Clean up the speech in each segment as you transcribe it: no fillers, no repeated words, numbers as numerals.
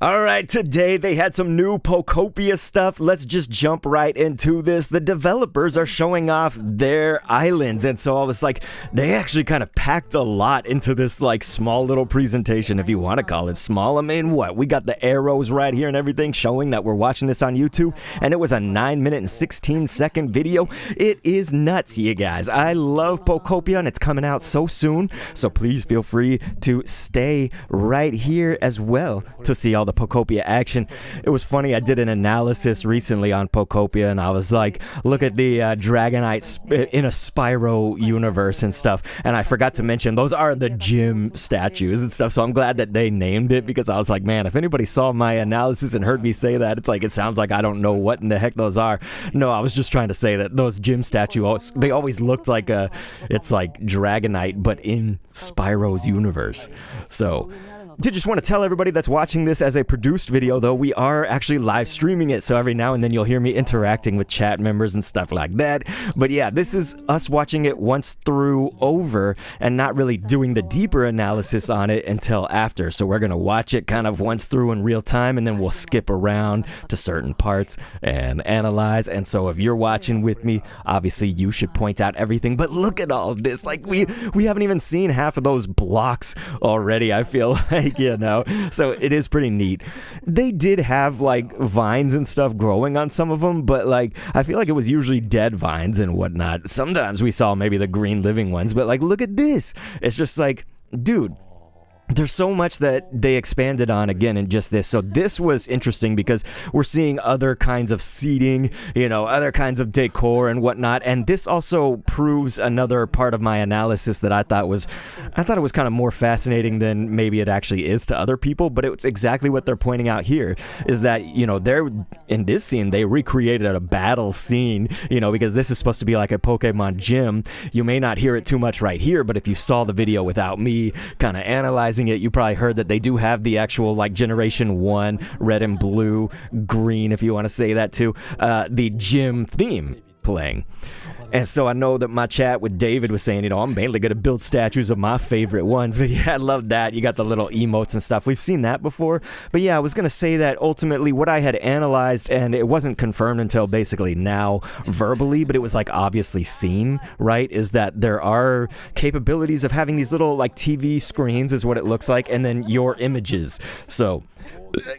Alright, today they had some new Pokopia stuff. Let's just jump right into this. The developers are showing off their islands, and so I was like, they actually kind of packed a lot into this like small little presentation, if you want to call it small. I mean, what? We got the arrows right here and everything showing that we're watching this on YouTube, and it was a 9-minute and 16-second video. It is nuts, you guys. I love Pokopia, and it's coming out so soon, so please feel free to stay right here as well to see all the Pokopia action. It was funny, I did an analysis recently on Pokopia, and I was like, look at the Dragonite in a Spyro universe and stuff, and I forgot to mention those are the gym statues and stuff, so I'm glad that they named it, because I was like, man, if anybody saw my analysis and heard me say that, it's like, it sounds like I don't know what in the heck those are. No, I was just trying to say that those gym statues, they always looked like it's like Dragonite, but in Spyro's universe. So I just want to tell everybody that's watching this as a produced video, though, we are actually live streaming it, so every now and then you'll hear me interacting with chat members and stuff like that. But yeah, this is us watching it once through over and not really doing the deeper analysis on it until after. So we're going to watch it kind of once through in real time, and then we'll skip around to certain parts and analyze. And so if you're watching with me, obviously you should point out everything. But look at all of this. Like, we haven't even seen half of those blocks already, I feel like. You know, so it is pretty neat. They did have like vines and stuff growing on some of them, but like I feel like it was usually dead vines and whatnot. Sometimes we saw maybe the green living ones, but like look at this. It's just like, dude, there's so much that they expanded on again in just this. So this was interesting because we're seeing other kinds of seating, you know, other kinds of decor and whatnot. And this also proves another part of my analysis that I thought it was kind of more fascinating than maybe it actually is to other people. But it's exactly what they're pointing out here is that, you know, they're in this scene, they recreated a battle scene, you know, because this is supposed to be like a Pokemon gym. You may not hear it too much right here, but if you saw the video without me kind of analyzing it, you probably heard that they do have the actual like generation 1 red and blue, green if you want to say that too, the gym theme playing. And so I know that my chat with David was saying, you know, I'm mainly going to build statues of my favorite ones. But yeah, I love that. You got the little emotes and stuff. We've seen that before. But yeah, I was going to say that ultimately what I had analyzed, and it wasn't confirmed until basically now verbally, but it was like obviously seen, right, is that there are capabilities of having these little like TV screens is what it looks like, and then your images. So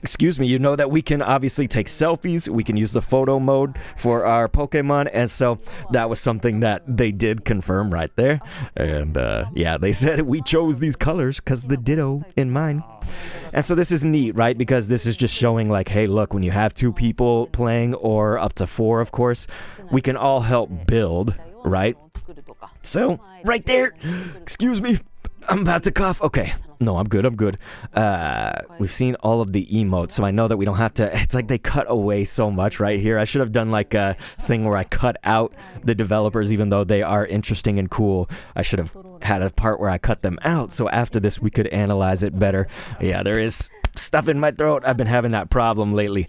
excuse me, you know that we can obviously take selfies, we can use the photo mode for our Pokemon, and so that was something that they did confirm right there. And yeah, they said we chose these colors because the Ditto in mine. And so this is neat, right? Because this is just showing like, hey, look, when you have 2 people playing, or up to 4, of course, we can all help build, right? So, right there, excuse me, I'm about to cough. Okay. No, I'm good. We've seen all of the emotes, so I know that we don't have to. It's like they cut away so much right here. I should have done like a thing where I cut out the developers, even though they are interesting and cool. I should have had a part where I cut them out, so after this we could analyze it better. Yeah, there is stuff in my throat. I've been having that problem lately.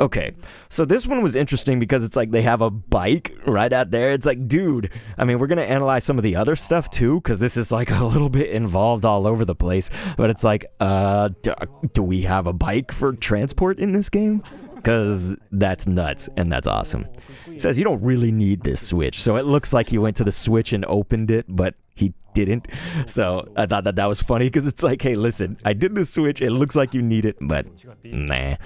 Okay, so this one was interesting because it's like they have a bike right out there. It's like, dude, I mean, we're going to analyze some of the other stuff too, because this is like a little bit involved all over the place. But it's like, do we have a bike for transport in this game? Because that's nuts, and that's awesome. He says you don't really need this Switch. So it looks like he went to the Switch and opened it, but he didn't. So I thought that was funny, because it's like, hey, listen, I did the Switch. It looks like you need it, but nah.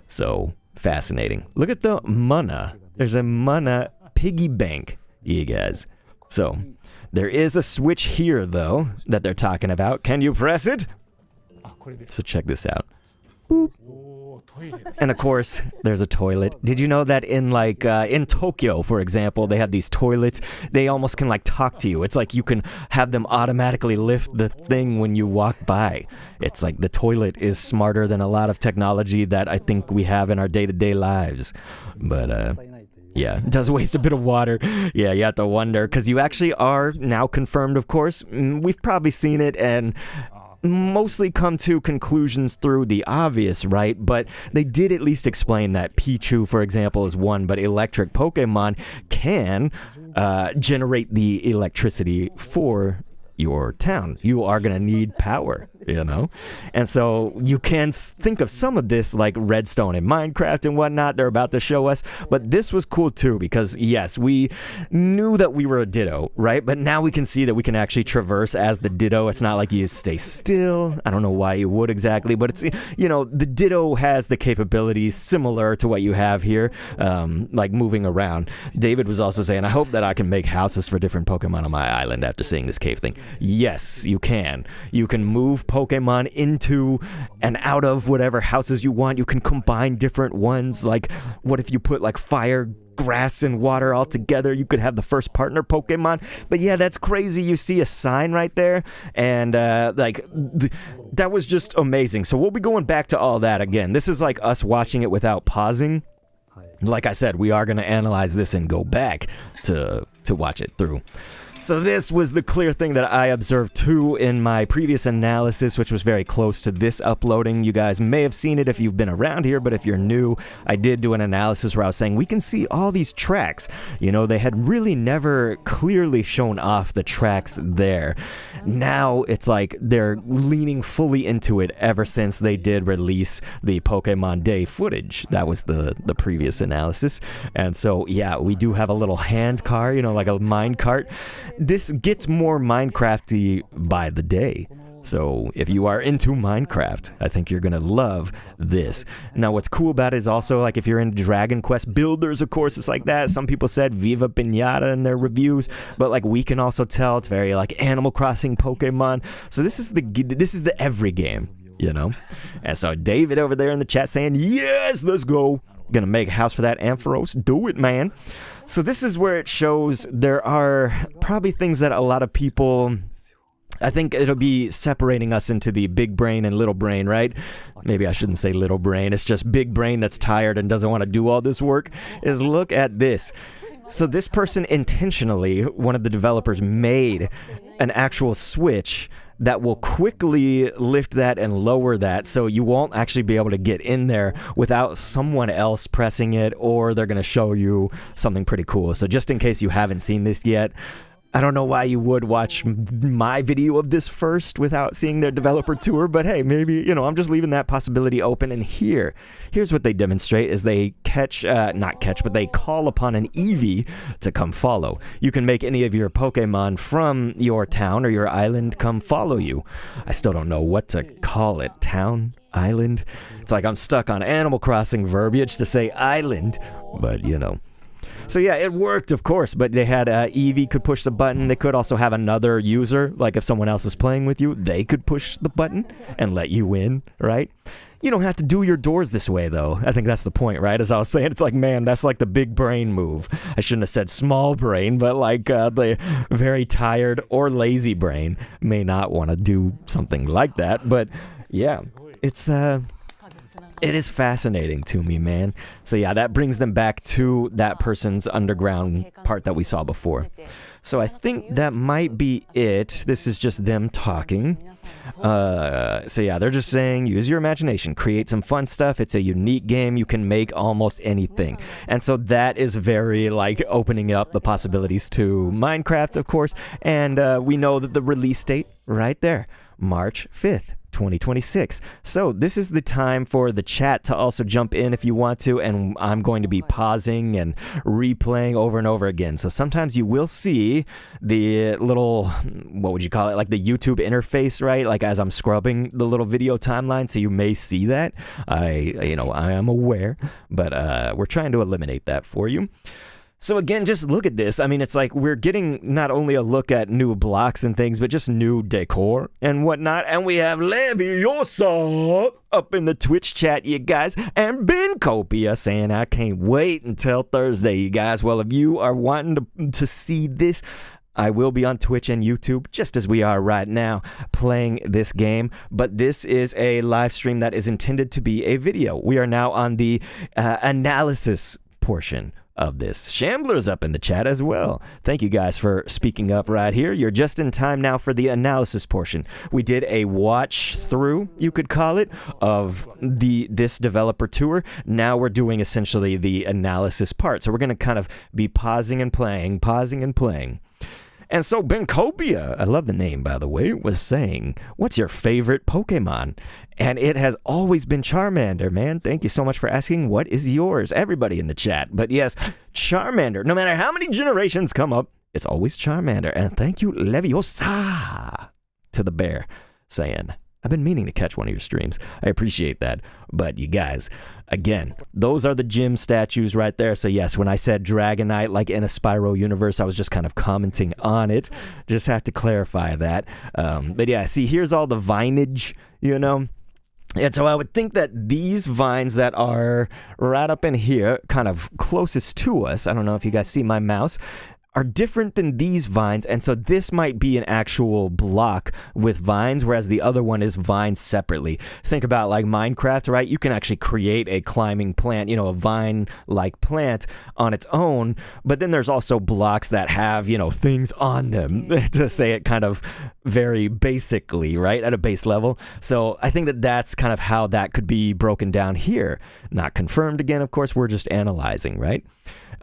So fascinating. Look at the mana. There's a mana piggy bank, you guys. So there is a switch here, though, that they're talking about. Can you press it? So check this out. Boop. And of course, there's a toilet. Did you know that in like in Tokyo, for example, they have these toilets? They almost can like talk to you. It's like you can have them automatically lift the thing when you walk by. It's like the toilet is smarter than a lot of technology that I think we have in our day-to-day lives. But yeah, it does waste a bit of water. Yeah, you have to wonder, because you actually are now confirmed, of course. We've probably seen it and mostly come to conclusions through the obvious, right? But they did at least explain that Pichu, for example, is one, but electric Pokemon can generate the electricity for your town. You are going to need power. you know? And so you can think of some of this like Redstone and Minecraft and whatnot they're about to show us, but this was cool too because yes, we knew that we were a Ditto, right? But now we can see that we can actually traverse as the Ditto. It's not like you stay still. I don't know why you would exactly, but it's, you know, the Ditto has the capabilities similar to what you have here, like moving around. David was also saying, I hope that I can make houses for different Pokemon on my island after seeing this cave thing. Yes, you can. You can move Pokemon into and out of whatever houses you want. You can combine different ones. Like, what if you put like fire, grass, and water all together? You could have the first partner Pokemon. But yeah, that's crazy. You see a sign right there, and that was just amazing. So we'll be going back to all that again. This is like us watching it without pausing. Like I said, we are going to analyze this and go back to watch it through. So this was the clear thing that I observed too in my previous analysis, which was very close to this uploading. You guys may have seen it if you've been around here, but if you're new, I did do an analysis where I was saying we can see all these tracks. You know, they had really never clearly shown off the tracks there. Now it's like they're leaning fully into it ever since they did release the Pokemon Day footage. That was the previous analysis. And so yeah, we do have a little hand car, you know, like a mine cart. This gets more Minecrafty by the day. So if you are into Minecraft, I think you're gonna love this. Now what's cool about it is also like if you're into Dragon Quest builders, of course it's like that. Some people said Viva Pinata in their reviews, but like we can also tell it's very like Animal Crossing Pokemon. So this is the every game, you know? And so David over there in the chat saying, yes, let's go. Gonna make a house for that Ampharos. Do it, man. So this is where it shows there are probably things that a lot of people, I think it'll be separating us into the big brain and little brain, right? Maybe I shouldn't say little brain. It's just big brain that's tired and doesn't want to do all this work. Is look at this. So this person intentionally, one of the developers, made an actual switch that will quickly lift that and lower that, so you won't actually be able to get in there without someone else pressing it, or they're going to show you something pretty cool. So just in case you haven't seen this yet, I don't know why you would watch my video of this first without seeing their developer tour, but hey, maybe, you know, I'm just leaving that possibility open. And here's what they demonstrate is they they call upon an Eevee to come follow. You can make any of your Pokemon from your town or your island come follow you. I still don't know what to call it. Town? Island? It's like I'm stuck on Animal Crossing verbiage to say island, but you know. So yeah, it worked, of course, but they had Eevee could push the button. They could also have another user, like if someone else is playing with you, they could push the button and let you in, right? You don't have to do your doors this way, though. I think that's the point, right? As I was saying, it's like, man, that's like the big brain move. I shouldn't have said small brain, but like the very tired or lazy brain may not want to do something like that. But yeah, it is fascinating to me, man. So yeah, that brings them back to that person's underground part that we saw before. So I think that might be it. This is just them talking. So yeah, they're just saying, use your imagination, create some fun stuff. It's a unique game. You can make almost anything. And so that is very like opening up the possibilities to Minecraft, of course. And we know that the release date right there, March 5th. 2026. So this is the time for the chat to also jump in if you want to, and I'm going to be pausing and replaying over and over again. So sometimes you will see the little, what would you call it, like the YouTube interface, right? Like as I'm scrubbing the little video timeline, so you may see that. I am aware, but we're trying to eliminate that for you. So again, just look at this. I mean, it's like we're getting not only a look at new blocks and things, but just new decor and whatnot. And we have Leviosa up in the Twitch chat, you guys, and Poktopia saying, I can't wait until Thursday, you guys. Well, if you are wanting to see this, I will be on Twitch and YouTube, just as we are right now, playing this game. But this is a live stream that is intended to be a video. We are now on the analysis portion of this. Shambler's up in the chat as well. Thank you guys for speaking up right here. You're just in time now for the analysis portion. We did a watch through, you could call it, of this developer tour. Now we're doing essentially the analysis part. So we're going to kind of be pausing and playing. And so Bencopia, I love the name by the way, was saying, what's your favorite Pokemon? And it has always been Charmander, man. Thank you so much for asking. What is yours? Everybody in the chat. But yes, Charmander. No matter how many generations come up, it's always Charmander. And thank you, Leviosa, to the bear, saying, I've been meaning to catch one of your streams. I appreciate that. But you guys, again, those are the gym statues right there. So yes, when I said Dragonite, like in a Spyro universe, I was just kind of commenting on it. Just have to clarify that. But yeah, see, here's all the vinage, you know. And so I would think that these vines that are right up in here, kind of closest to us, I don't know if you guys see my mouse, are different than these vines, and so this might be an actual block with vines, whereas the other one is vines separately. Think about like Minecraft, right? You can actually create a climbing plant, you know, a vine-like plant on its own, but then there's also blocks that have, you know, things on them, to say it kind of very basically, right, at a base level. So I think that that's kind of how that could be broken down here. Not confirmed again, of course, we're just analyzing, right?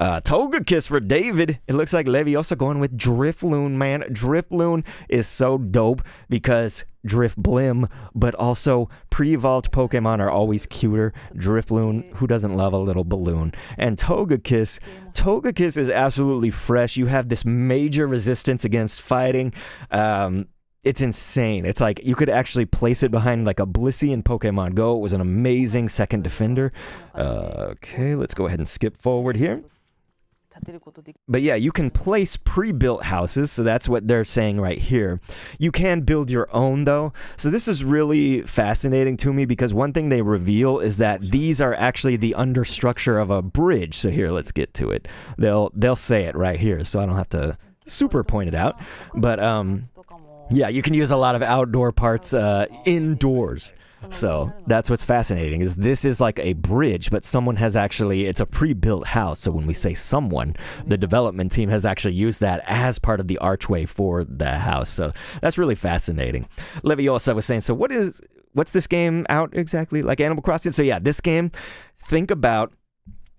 Togekiss for David. It looks like Leviosa going with Drifloon, man. Drifloon is so dope because Drifblim, but also pre-evolved Pokemon are always cuter. Drifloon, who doesn't love a little balloon? And Togekiss is absolutely fresh. You have this major resistance against fighting. It's insane. It's like you could actually place it behind like a Blissey in Pokemon Go. It was an amazing second defender. Okay, let's go ahead and skip forward here. But yeah, you can place pre-built houses, so that's what they're saying right here. You can build your own though. So this is really fascinating to me because one thing they reveal is that these are actually the understructure of a bridge. So here, let's get to it. They'll say it right here, so I don't have to super point it out. But yeah, you can use a lot of outdoor parts indoors. So that's what's fascinating, is this is like a bridge, but someone has actually, it's a pre-built house. So when we say someone, the development team has actually used that as part of the archway for the house. So that's really fascinating. Leviosa was saying, so what's this game out exactly? Like Animal Crossing? So yeah, this game, think about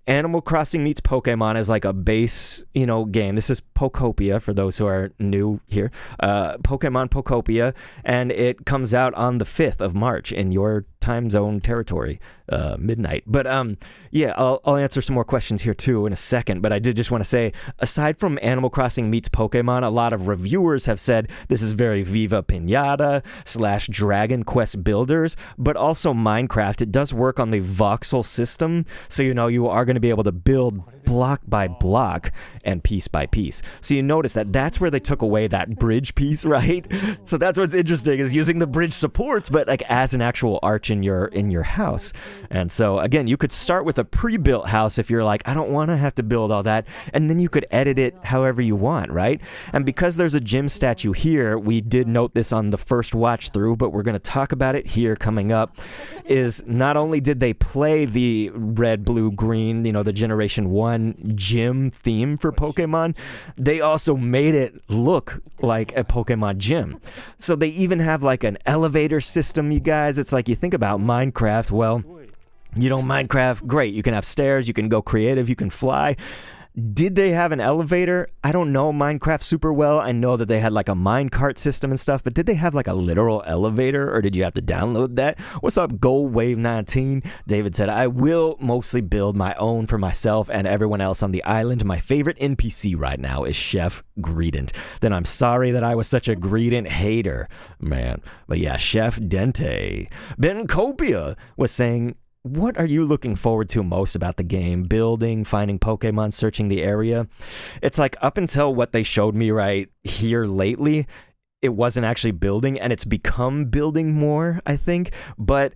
Animal Crossing meets Pokemon as like a base, you know, game. This is Pokopia for those who are new here. Pokemon Pokopia, and it comes out on the 5th of March in your time zone territory, midnight. But yeah, I'll answer some more questions here too in a second. But I did just want to say, aside from Animal Crossing meets Pokemon, a lot of reviewers have said this is very Viva Pinata / Dragon Quest builders, but also Minecraft. It does work on the voxel system, so you know you are going to be able to build block by block and piece by piece. So you notice that that's where they took away that bridge piece, right? So that's what's interesting, is using the bridge supports, but like as an actual arch in your house. And so again, you could start with a pre-built house if you're like, I don't want to have to build all that, and then you could edit it however you want, right? And because there's a gym statue here, we did note this on the first watch through, but we're going to talk about it here coming up, is not only did they play the red, blue, green, you know, the Generation 1 gym theme for Pokemon, they also made it look like a Pokemon gym. So they even have like an elevator system, you guys. It's like, you think about Minecraft, well, you know, Minecraft, great, you can have stairs, you can go creative, you can fly. Did they have an elevator? I don't know Minecraft super well. I know that they had like a minecart system and stuff, but did they have like a literal elevator, or did you have to download that? What's up, GoldWave19? David said, I will mostly build my own for myself and everyone else on the island. My favorite NPC right now is Chef Greedent. Then I'm sorry that I was such a Greedent hater, man. But yeah, Chef Dente. Bencopia was saying, what are you looking forward to most about the game? Building, finding Pokemon, searching the area? It's like, up until what they showed me right here lately, it wasn't actually building, and it's become building more, I think. But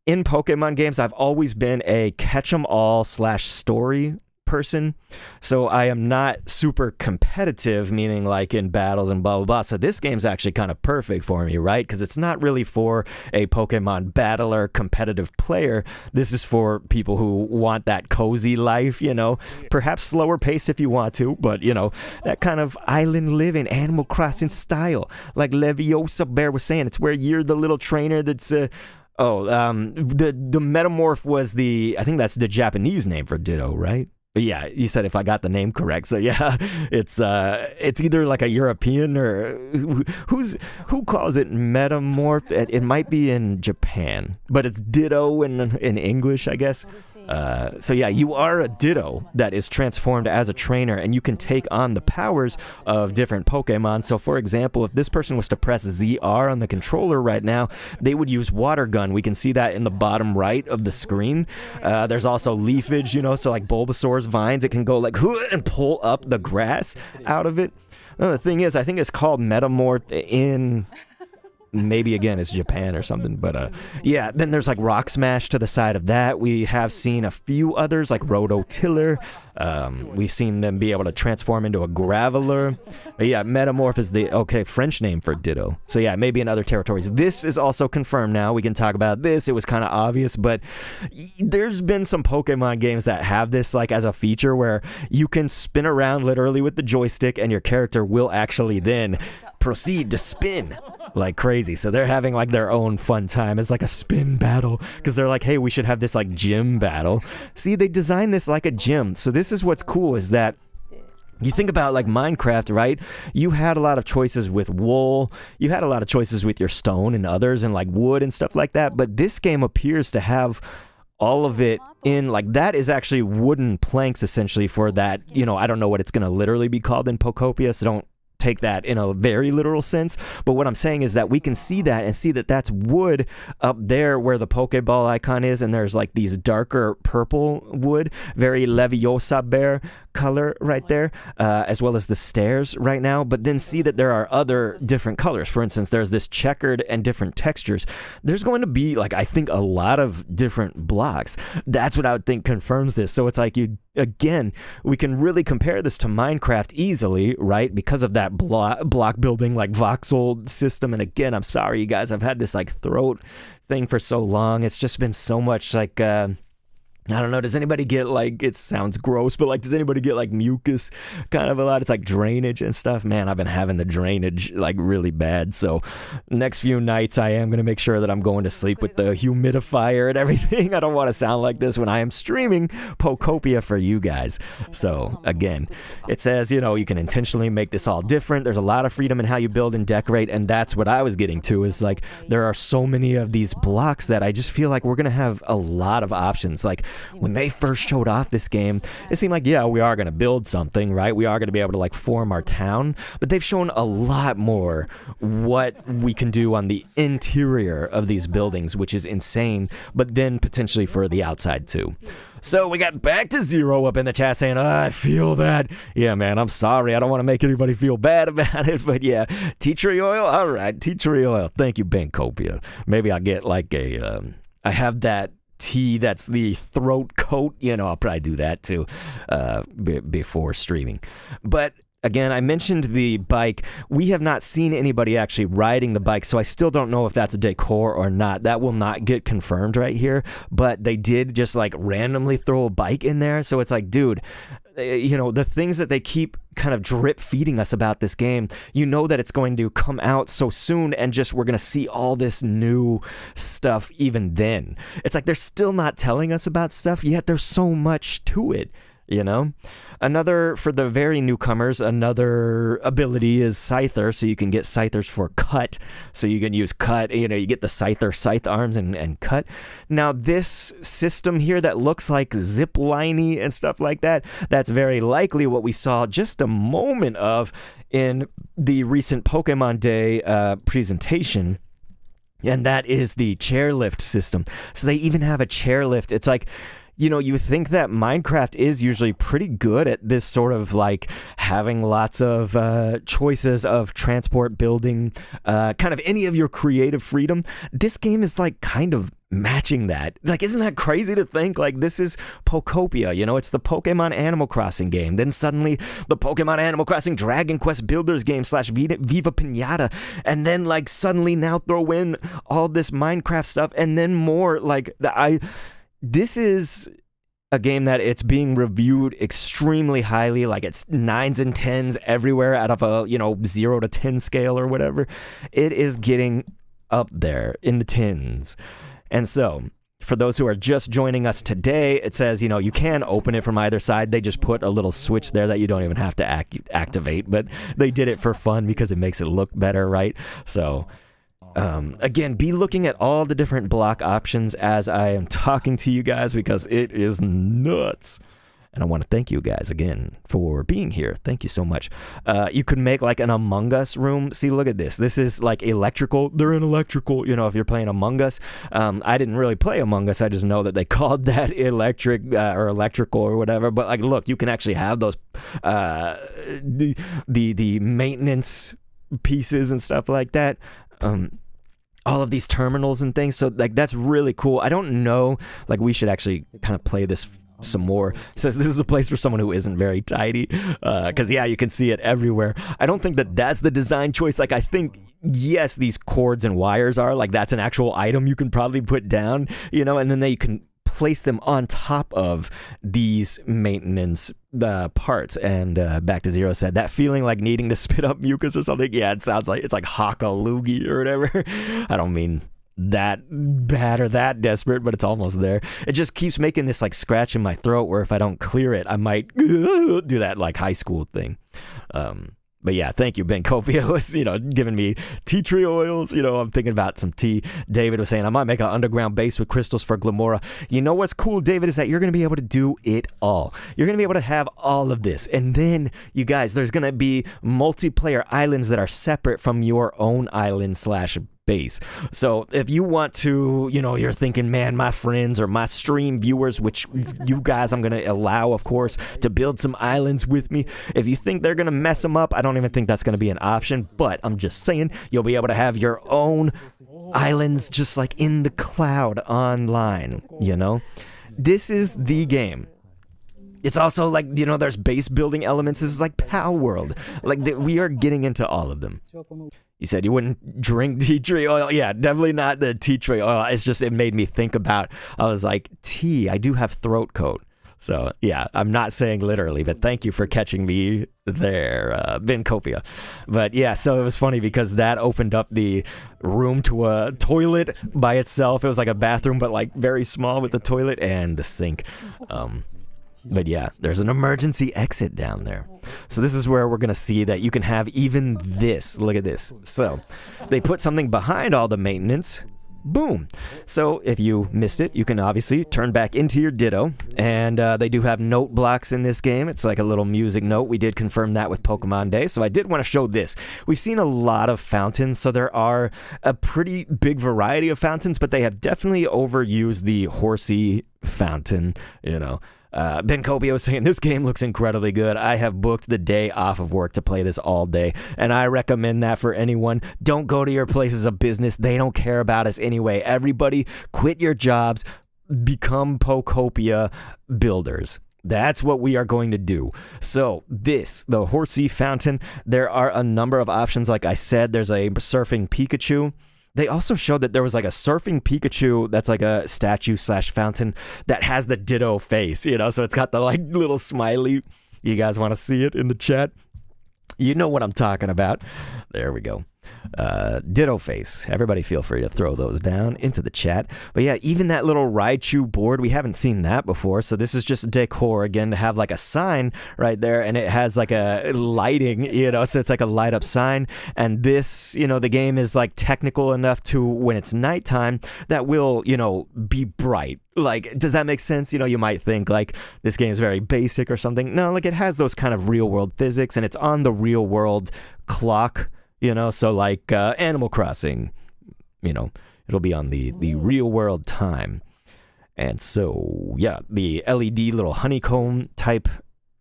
in Pokemon games, I've always been a catch-em-all / story person, so I am not super competitive, meaning like in battles and blah blah blah. So this game's actually kind of perfect for me, right? Because it's not really for a Pokemon battler competitive player. This is for people who want that cozy life, you know, perhaps slower pace if you want to, but you know, that kind of island living, Animal Crossing style, like Leviosa Bear was saying. It's where you're the little trainer that's the Metamorph was I think that's the Japanese name for Ditto, right? Yeah, you said if I got the name correct. So yeah, it's either like a European or who calls it metamorph. It might be in Japan, but it's Ditto in English, I guess. So yeah, you are a Ditto that is transformed as a trainer, and you can take on the powers of different Pokemon. So for example, if this person was to press ZR on the controller right now, they would use Water Gun. We can see that in the bottom right of the screen. There's also leafage, so like Bulbasaur's vines, it can go like and pull up the grass out of it. The thing is, I think it's called Metamorph in... maybe again it's Japan or something, but yeah, then there's like Rock Smash to the side of that. We have seen a few others like Rototiller. We've seen them be able to transform into a Graveler. But yeah, Metamorph is the French name for Ditto. So yeah, maybe in other territories. This is also confirmed now. We can talk about this. It was kind of obvious, but there's been some Pokemon games that have this like as a feature where you can spin around literally with the joystick and your character will actually then proceed to spin like crazy. So they're having like their own fun time. It's like a spin battle because they're like, hey, we should have this like gym battle. See, they designed this like a gym. So this is what's cool is that you think about like Minecraft, right? You had a lot of choices with wool. You had a lot of choices with your stone and others and like wood and stuff like that. But this game appears to have all of it in like that is actually wooden planks essentially for that. I don't know what it's going to literally be called in Pokopia, so don't take that in a very literal sense, but what I'm saying is that we can see that and see that that's wood up there where the Pokeball icon is, and there's like these darker purple wood, very Leviosa bear color right there, as well as the stairs right now, but then see that there are other different colors. For instance, there's this checkered and different textures. There's going to be like, I think, a lot of different blocks. That's what I would think confirms this. So it's like we can really compare this to Minecraft easily, right? Because of that block building like voxel system. And again, I'm sorry, you guys, I've had this like throat thing for so long. It's just been so much like I don't know, does anybody get like, it sounds gross, but like, does anybody get like mucus kind of a lot? It's like drainage and stuff. Man, I've been having the drainage like really bad. So next few nights I am going to make sure that I'm going to sleep with the humidifier and everything. I don't want to sound like this when I am streaming Pokopia for you guys. So again, it says, you can intentionally make this all different. There's a lot of freedom in how you build and decorate. And that's what I was getting to is like, there are so many of these blocks that I just feel like we're going to have a lot of options. Like, when they first showed off this game, it seemed like, yeah, we are going to build something, right? We are going to be able to like form our town, but they've shown a lot more what we can do on the interior of these buildings, which is insane, but then potentially for the outside too. So we got Back to Zero up in the chat saying, I feel that. Yeah, man, I'm sorry. I don't want to make anybody feel bad about it, but yeah, tea tree oil? All right, tea tree oil. Thank you, Bankopia. Maybe I'll get like I have that tea that's the throat coat, I'll probably do that too before streaming. But again, I mentioned the bike. We have not seen anybody actually riding the bike, so I still don't know if that's a Decor or not. That will not get confirmed right here, but they did just like randomly throw a bike in there, so it's like, dude, the things that they keep kind of drip feeding us about this game, that it's going to come out so soon, and just we're going to see all this new stuff even then. It's like they're still not telling us about stuff, yet there's so much to it. Another, for the very newcomers, another ability is Scyther, so you can get Scythers for cut, so you can use cut, you get the Scyther scythe arms and cut. Now this system here that looks like zip-liney and stuff like that, that's very likely what we saw just a moment of in the recent Pokemon Day presentation. And that is the chairlift system. So they even have a chairlift. It's like, you think that Minecraft is usually pretty good at this sort of like having lots of choices of transport, building, kind of any of your creative freedom. This game is like kind of matching that. Like, isn't that crazy to think? Like, this is Pokopia, it's the Pokemon Animal Crossing game. Then suddenly the Pokemon Animal Crossing Dragon Quest Builders game / Viva Pinata. And then like suddenly now throw in all this Minecraft stuff and then more like this is a game that it's being reviewed extremely highly, like it's 9s and 10s everywhere out of a 0 to 10 scale or whatever. It is getting up there in the 10s. And so For those who are just joining us today, it says, you can open it from either side. They just put a little switch there that you don't even have to activate, but they did it for fun because it makes it look better, right? So, again, be looking at all the different block options as I am talking to you guys because it is nuts. And I want to thank you guys again for being here. Thank you so much. You could make like an Among Us room. See, look at this. This is like electrical. They're in electrical, if you're playing Among Us. I didn't really play Among Us. I just know that they called that electric or electrical or whatever. But like, look, you can actually have those, the maintenance pieces and stuff like that. All of these terminals and things. So like, that's really cool. I don't know, like we should actually kind of play this some more. It says this is a place for someone who isn't very tidy, because yeah, you can see it everywhere. I don't think that that's the design choice. Like, I think yes, these cords and wires are like, that's an actual item you can probably put down, and then you can place them on top of these maintenance parts. And Back to Zero said that feeling like needing to spit up mucus or something. Yeah, it sounds like it's like haka loogie or whatever. I don't mean that bad or that desperate, but it's almost there. It just keeps making this like scratch in my throat where if I don't clear it, I might do that like high school thing. But yeah, thank you, Pokopia was, giving me tea tree oils. I'm thinking about some tea. David was saying, I might make an underground base with crystals for Glamora. You know what's cool, David, is that you're going to be able to do it all. You're going to be able to have all of this. And then, you guys, there's going to be multiplayer islands that are separate from your own island / base. So if you want to, you're thinking, man, my friends or my stream viewers, which you guys I'm going to allow, of course, to build some islands with me. If you think they're going to mess them up, I don't even think that's going to be an option, but I'm just saying you'll be able to have your own islands just like in the cloud online, This is the game. It's also like, there's base building elements. This is like Pow World. Like, we are getting into all of them. You said you wouldn't drink tea tree oil. Yeah, definitely not the tea tree oil. It's just, it made me think about, I was like, tea, I do have throat coat. So yeah, I'm not saying literally, but thank you for catching me there, Pokopia. But yeah, so it was funny because that opened up the room to a toilet by itself. It was like a bathroom, but like very small with the toilet and the sink. But yeah, there's an emergency exit down there. So this is where we're going to see that you can have even this. Look at this. So they put something behind all the maintenance. Boom. So if you missed it, you can obviously turn back into your Ditto. And they do have note blocks in this game. It's like a little music note. We did confirm that with Pokemon Day. So I did want to show this. We've seen a lot of fountains. So there are a pretty big variety of fountains, but they have definitely overused the horsey fountain, Pokopia was saying, this game looks incredibly good. I have booked the day off of work to play this all day, and I recommend that for anyone. Don't go to your places of business. They don't care about us anyway. Everybody quit your jobs, become Pokopia builders. That's what we are going to do. So the horsey fountain, there are a number of options. Like I said, there's a surfing Pikachu. They also showed that there was like a surfing Pikachu that's like a statue / fountain that has the Ditto face, so it's got the like little smiley. You guys want to see it in the chat? You know what I'm talking about. There we go. Ditto face. Everybody feel free to throw those down into the chat. But yeah, even that little Raichu board, we haven't seen that before. So this is just decor again to have like a sign right there, and it has like a lighting, so it's like a light up sign. And this, the game is like technical enough to when it's nighttime that will, be bright. Like, does that make sense? You might think like this game is very basic or something. No, like it has those kind of real world physics, and it's on the real world clock. So like Animal Crossing, it'll be on the real world time. And so, yeah, the LED little honeycomb type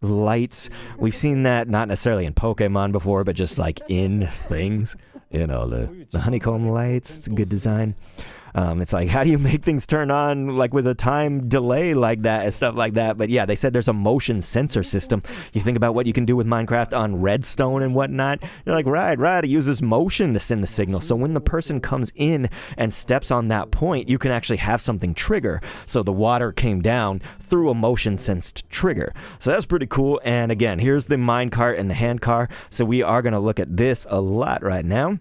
lights. We've seen that not necessarily in Pokemon before, but just like in things, the honeycomb lights. It's a good design. It's like, how do you make things turn on like with a time delay like that and stuff like that? But yeah, they said there's a motion sensor system. You think about what you can do with Minecraft on redstone and whatnot. You're like, right, it uses motion to send the signal. So when the person comes in and steps on that point, you can actually have something trigger. So the water came down through a motion sensed trigger. So that's pretty cool. And again, here's the minecart and the hand car. So we are going to look at this a lot right now.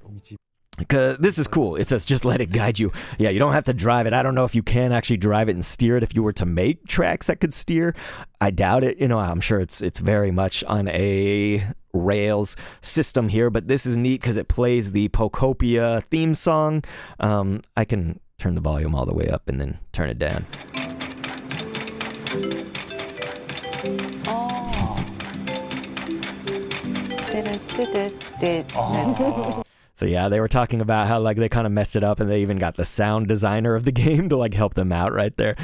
Cause this is cool. It says just let it guide you. Yeah, you don't have to drive it. I don't know if you can actually drive it and steer it if you were to make tracks that could steer. I doubt it. You know, I'm sure it's very much on a Rails system here, but this is neat because it plays the Pokopia theme song. I can turn the volume all the way up and then turn it down. So yeah, they were talking about how like they kind of messed it up, and they even got the sound designer of the game to like help them out right there.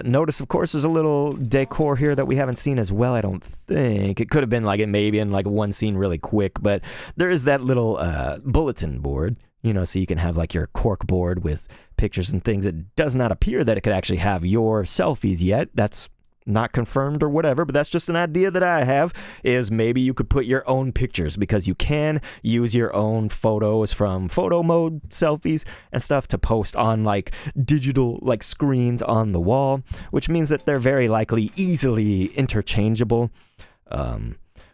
Notice, of course, there's a little decor here that we haven't seen as well. I don't think it could have been like it maybe in like one scene really quick, but there is that little bulletin board, you know, so you can have like your cork board with pictures and things. It does not appear that it could actually have your selfies yet. That's not confirmed or whatever, but that's just an idea that I have, is maybe you could put your own pictures, because you can use your own photos from photo mode selfies and stuff to post on like digital like screens on the wall, which means that they're very likely easily interchangeable.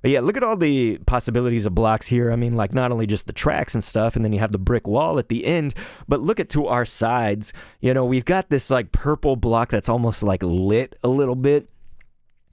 But yeah, look at all the possibilities of blocks here. I mean, like not only just the tracks and stuff, and then you have the brick wall at the end, but look at to our sides. You know, we've got this like purple block that's almost like lit a little bit.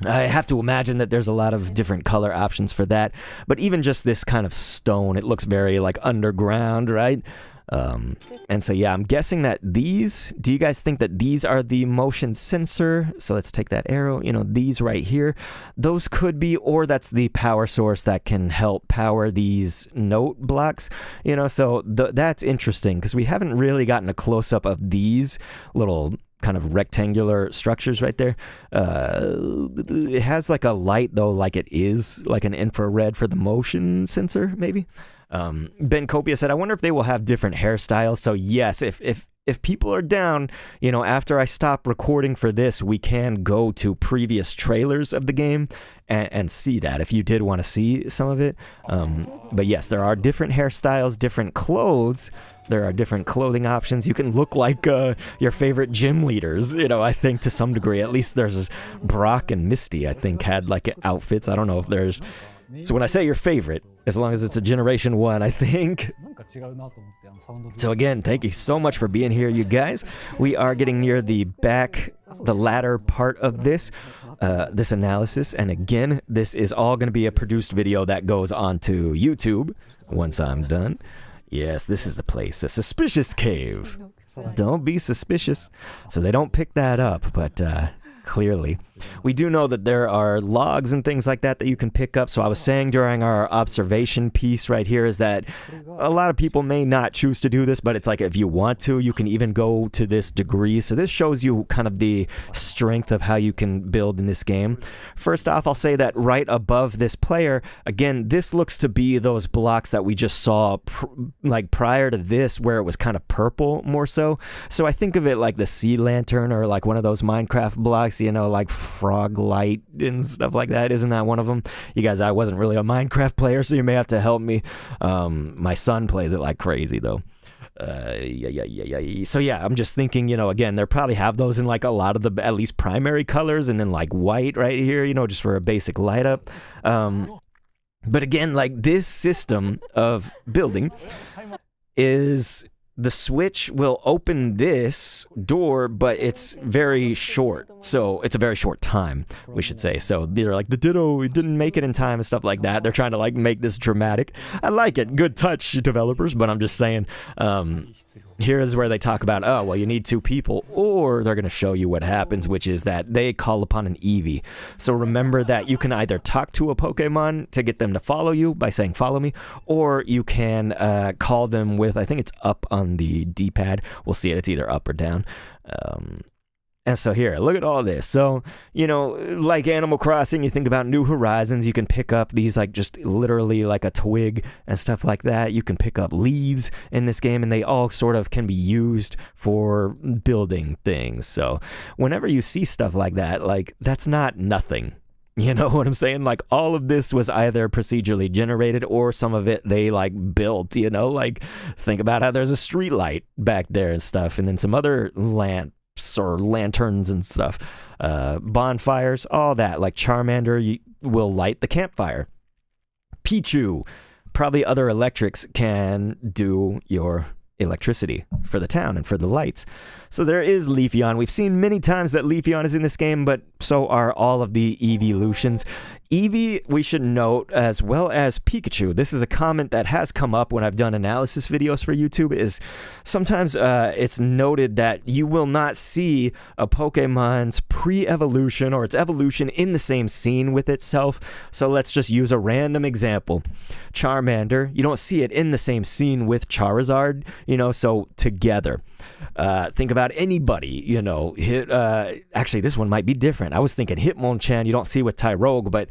I have to imagine that there's a lot of different color options for that. But even just this kind of stone, it looks very like underground, right? And so, yeah, I'm guessing that these, do you guys think that these are the motion sensor? So let's take that arrow, you know, these right here, those could be, or that's the power source that can help power these note blocks, you know, so that's interesting because we haven't really gotten a close-up of these little kind of rectangular structures right there. It has like a light though, like it is like an infrared for the motion sensor, maybe. Ben Copia said, I wonder if they will have different hairstyles. So yes, if people are down, you know, after I stop recording for this, we can go to previous trailers of the game and see that if you did want to see some of it. But yes, there are different hairstyles, different clothes. There are different clothing options. You can look like your favorite gym leaders, you know, I think to some degree. At least there's Brock and Misty, I think, had like outfits. I don't know if there's... So when I say your favorite, as long as it's a Generation 1, I think. So again, thank you so much for being here, you guys. We are getting near the latter part of this analysis. And again, this is all going to be a produced video that goes onto YouTube once I'm done. Yes, this is the place, a suspicious cave. Don't be suspicious. So they don't pick that up, but clearly. We do know that there are logs and things like that you can pick up. So I was saying during our observation piece right here is that a lot of people may not choose to do this, but it's like if you want to, you can even go to this degree. So this shows you kind of the strength of how you can build in this game. First off, I'll say that right above this player, again, this looks to be those blocks that we just saw like prior to this, where it was kind of purple more so. So I think of it like the sea lantern or like one of those Minecraft blocks, you know, like frog light and stuff like that. Isn't that one of them? You guys, I wasn't really a Minecraft player, so you may have to help me. My son plays it like crazy though. So yeah, I'm just thinking, you know, again, they probably have those in like a lot of the at least primary colors, and then like white right here, you know, just for a basic light up. But again, like this system of building is... The switch will open this door, but it's very short. So it's a very short time, we should say. So they're like, the Ditto, it didn't make it in time and stuff like that. They're trying to like make this dramatic. I like it. Good touch, developers. But I'm just saying, here is where they talk about, oh, well, you need 2 people, or they're going to show you what happens, which is that they call upon an Eevee. So remember that you can either talk to a Pokemon to get them to follow you by saying, follow me, or you can call them with, I think it's up on the D-pad. We'll see it. It's either up or down. And so here, look at all this. So, you know, like Animal Crossing, you think about New Horizons, you can pick up these like just literally like a twig and stuff like that. You can pick up leaves in this game, and they all sort of can be used for building things. So whenever you see stuff like that, like that's not nothing. You know what I'm saying? Like all of this was either procedurally generated or some of it they like built, you know, like think about how there's a street light back there and stuff, and then some other lamps or lanterns and stuff, bonfires, all that. Like Charmander will light the campfire. Pichu probably other electrics can do your electricity for the town and for the lights. So there is Leafeon. We've seen many times that Leafeon is in this game, but so are all of the evolutions. Eevee, we should note, as well as Pikachu. This is a comment that has come up when I've done analysis videos for YouTube, is sometimes it's noted that you will not see a Pokemon's pre-evolution or its evolution in the same scene with itself. So let's just use a random example. Charmander, you don't see it in the same scene with Charizard, you know, so together. Think about anybody, you know, actually this one might be different. I was thinking Hitmonchan, you don't see with Tyrogue, but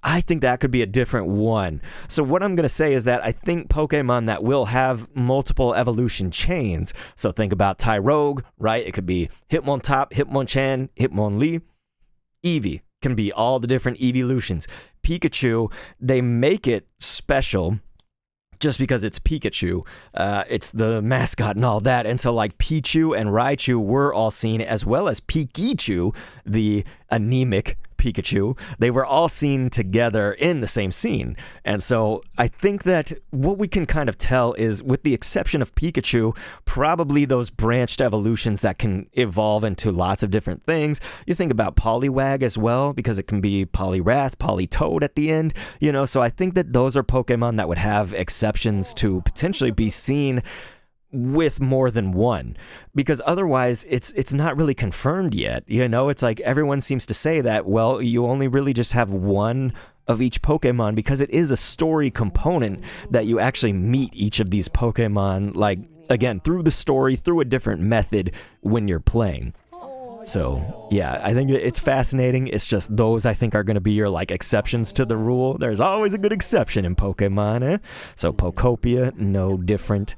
I think that could be a different one. So what I'm going to say is that I think Pokemon that will have multiple evolution chains. So think about Tyrogue, right? It could be Hitmontop, Hitmonchan, Hitmonlee. Eevee can be all the different evolutions. Pikachu, they make it special just because it's Pikachu. It's the mascot and all that. And so like Pichu and Raichu were all seen, as well as Pikachu, the anemic Pikachu. They were all seen together in the same scene. And so I think that what we can kind of tell is, with the exception of Pikachu, probably those branched evolutions that can evolve into lots of different things. You think about Poliwag as well, because it can be Poliwrath, Politoed at the end, you know, so I think that those are Pokemon that would have exceptions to potentially be seen with more than one, because otherwise it's not really confirmed yet. You know, it's like everyone seems to say that, well, you only really just have one of each Pokemon, because it is a story component that you actually meet each of these Pokemon, like, again, through the story, through a different method when you're playing. So, yeah, I think it's fascinating. It's just those, I think, are going to be your, like, exceptions to the rule. There's always a good exception in Pokemon, eh? So Pokopia, no different.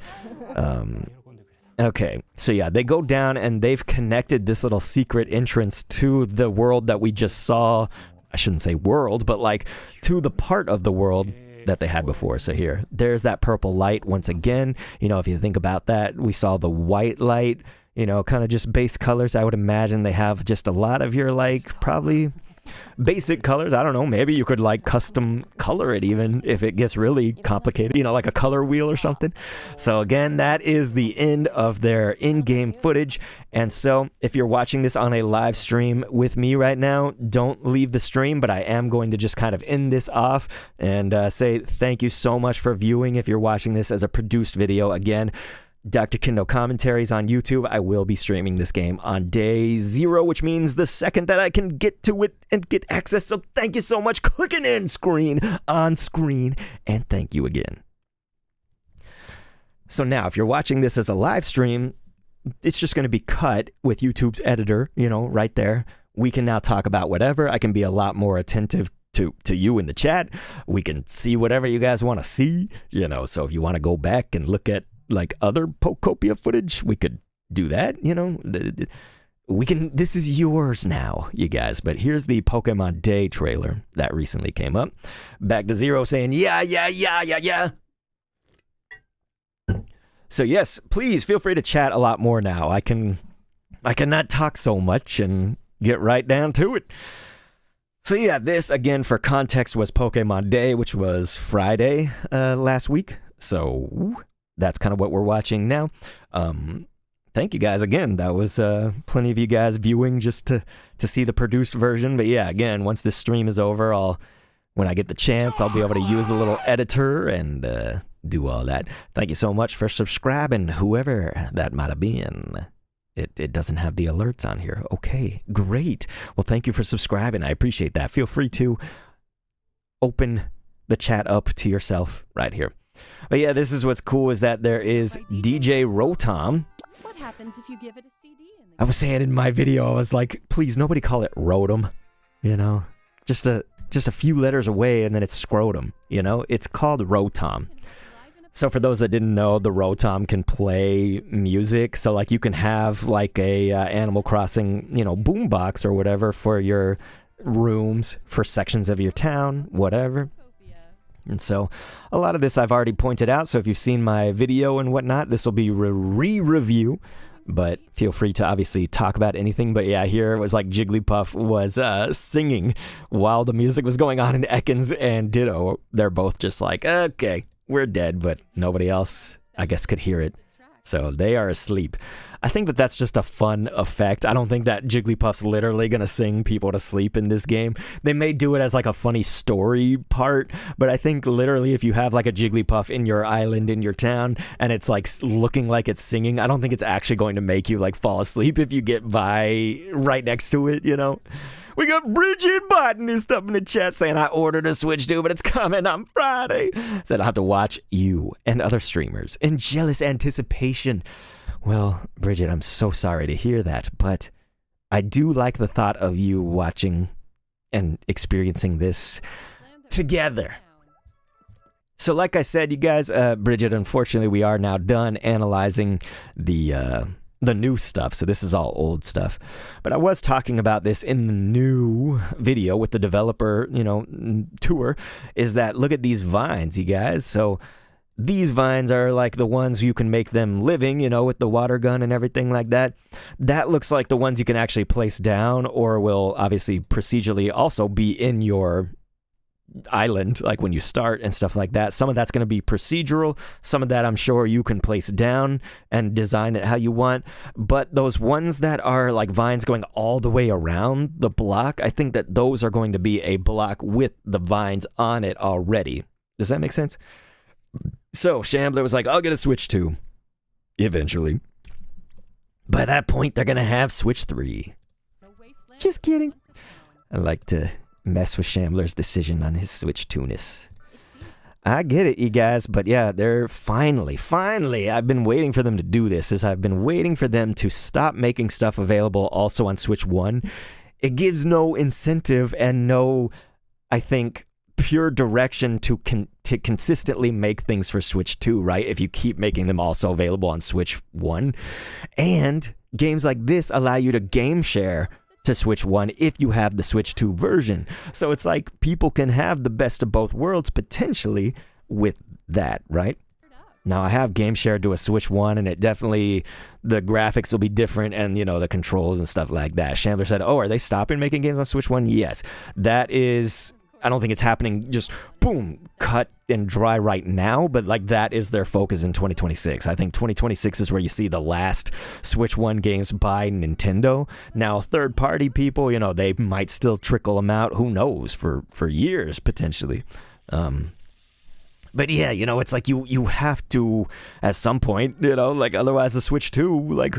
Okay, so yeah, they go down and they've connected this little secret entrance to the world that we just saw. I shouldn't say world, but like to the part of the world that they had before. So here, there's that purple light once again. You know, if you think about that, we saw the white light, you know, kind of just base colors. I would imagine they have just a lot of your, like, probably basic colors. I don't know, maybe you could like custom color it even if it gets really complicated, you know, like a color wheel or something. So again, that is the end of their in-game footage. And so if you're watching this on a live stream with me right now, don't leave the stream, but I am going to just kind of end this off and say thank you so much for viewing. If you're watching this as a produced video, again, Dr. Kendo Commentaries on YouTube. I will be streaming this game on day 0, which means the second that I can get to it and get access. So thank you so much. Clicking on screen, and thank you again. So now, if you're watching this as a live stream, it's just going to be cut with YouTube's editor, you know, right there. We can now talk about whatever. I can be a lot more attentive to you in the chat. We can see whatever you guys want to see, you know, so if you want to go back and look at like other Pokopia footage, we could do that, you know. We can, this is yours now, you guys. But here's the Pokemon Day trailer that recently came up. Back to Zero saying, yeah. So yes, please feel free to chat a lot more now. I cannot talk so much and get right down to it. So yeah, this again for context was Pokemon Day, which was Friday last week. So that's kind of what we're watching now. Thank you guys again. That was plenty of you guys viewing just to see the produced version. But yeah, again, once this stream is over, when I get the chance, I'll be able to use the little editor and do all that. Thank you so much for subscribing, whoever that might have been. It doesn't have the alerts on here. Okay, great. Well, thank you for subscribing. I appreciate that. Feel free to open the chat up to yourself right here. But yeah, this is what's cool, is that there is DJ Rotom. What happens if you give it a CD? I was saying in my video, I was like, please, nobody call it Rotom, you know? Just a few letters away, and then it's Scrotum, you know? It's called Rotom. So for those that didn't know, the Rotom can play music. So like you can have like a Animal Crossing, you know, boombox or whatever for your rooms, for sections of your town, whatever. And so a lot of this I've already pointed out, so if you've seen my video and whatnot, this will be re-review, but feel free to obviously talk about anything. But yeah, here it was like Jigglypuff was singing while the music was going on in Ekans and Ditto. They're both just like, okay, we're dead, but nobody else, I guess, could hear it. So they are asleep. I think that that's just a fun effect. I don't think that Jigglypuff's literally going to sing people to sleep in this game. They may do it as like a funny story part, but I think literally if you have like a Jigglypuff in your island, in your town, and it's like looking like it's singing, I don't think it's actually going to make you like fall asleep if you get by right next to it, you know? We got Bridget Botanist up in the chat saying, I ordered a Switch 2, but it's coming on Friday. Said I'll have to watch you and other streamers in jealous anticipation. Well, Bridget, I'm so sorry to hear that, but I do like the thought of you watching and experiencing this together. So like I said, you guys, Bridget, unfortunately, we are now done analyzing the new stuff, so this is all old stuff. But I was talking about this in the new video with the developer, tour, is that look at these vines, you guys. So these vines are like the ones you can make them living, with the water gun and everything like that. That looks like the ones you can actually place down or will obviously procedurally also be in your island, like when you start and stuff like that. Some of that's going to be procedural. Some of that I'm sure you can place down and design it how you want. But those ones that are like vines going all the way around the block, I think that those are going to be a block with the vines on it already. Does that make sense? So Shambler was like, I'll get a Switch 2 eventually. By that point, they're going to have Switch 3. Just kidding. I like to mess with Shambler's decision on his Switch 2-ness. I get it, you guys, but yeah, they're finally, I've been waiting for them to do this, I've been waiting for them to stop making stuff available also on Switch 1. It gives no incentive and no, I think, pure direction to consistently make things for Switch 2, right? If you keep making them also available on Switch 1. And games like this allow you to game share to Switch 1 if you have the Switch 2 version. So it's like people can have the best of both worlds potentially with that, right? Now I have game shared to a Switch 1 and it definitely, the graphics will be different and the controls and stuff like that. Chandler said, oh, are they stopping making games on Switch 1? Yes. That is, I don't think it's happening just boom, cut and dry right now, but like that is their focus in 2026. I think 2026 is where you see the last Switch 1 games by Nintendo. Now, third-party people, they might still trickle them out. Who knows? For years, potentially. But yeah, it's like you have to, at some point, like otherwise the Switch 2, like,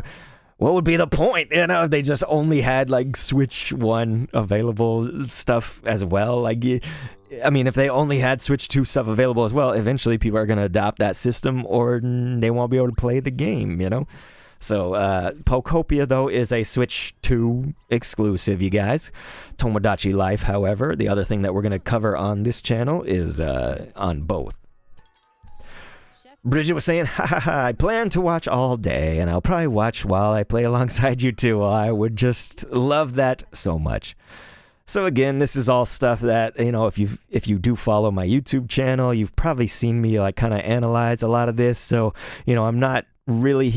what would be the point? If they just only had like Switch 1 available stuff as well. Like, I mean, if they only had Switch 2 stuff available as well, eventually people are going to adopt that system or they won't be able to play the game, So, Pokopia, though, is a Switch 2 exclusive, you guys. Tomodachi Life, however, the other thing that we're going to cover on this channel is on both. Bridget was saying, I plan to watch all day, and I'll probably watch while I play alongside you too. I would just love that so much. So again, this is all stuff that, if you do follow my YouTube channel, you've probably seen me like kind of analyze a lot of this. So, I'm not really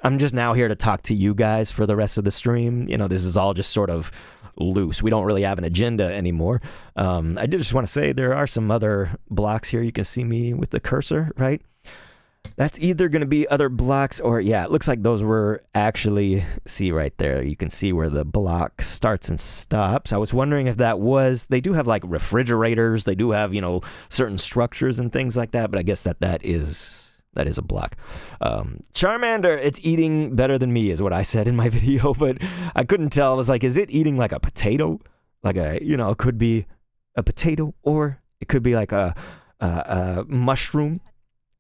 I'm just now here to talk to you guys for the rest of the stream. This is all just sort of loose. We don't really have an agenda anymore. I did just want to say there are some other blocks here. You can see me with the cursor, right? That's either going to be other blocks or, yeah, it looks like those were actually, see right there, you can see where the block starts and stops. I was wondering if that was, they do have like refrigerators, they do have, certain structures and things like that, but I guess that is a block. Charmander, it's eating better than me is what I said in my video, but I couldn't tell. I was like, is it eating like a potato? Like it could be a potato or it could be like a mushroom.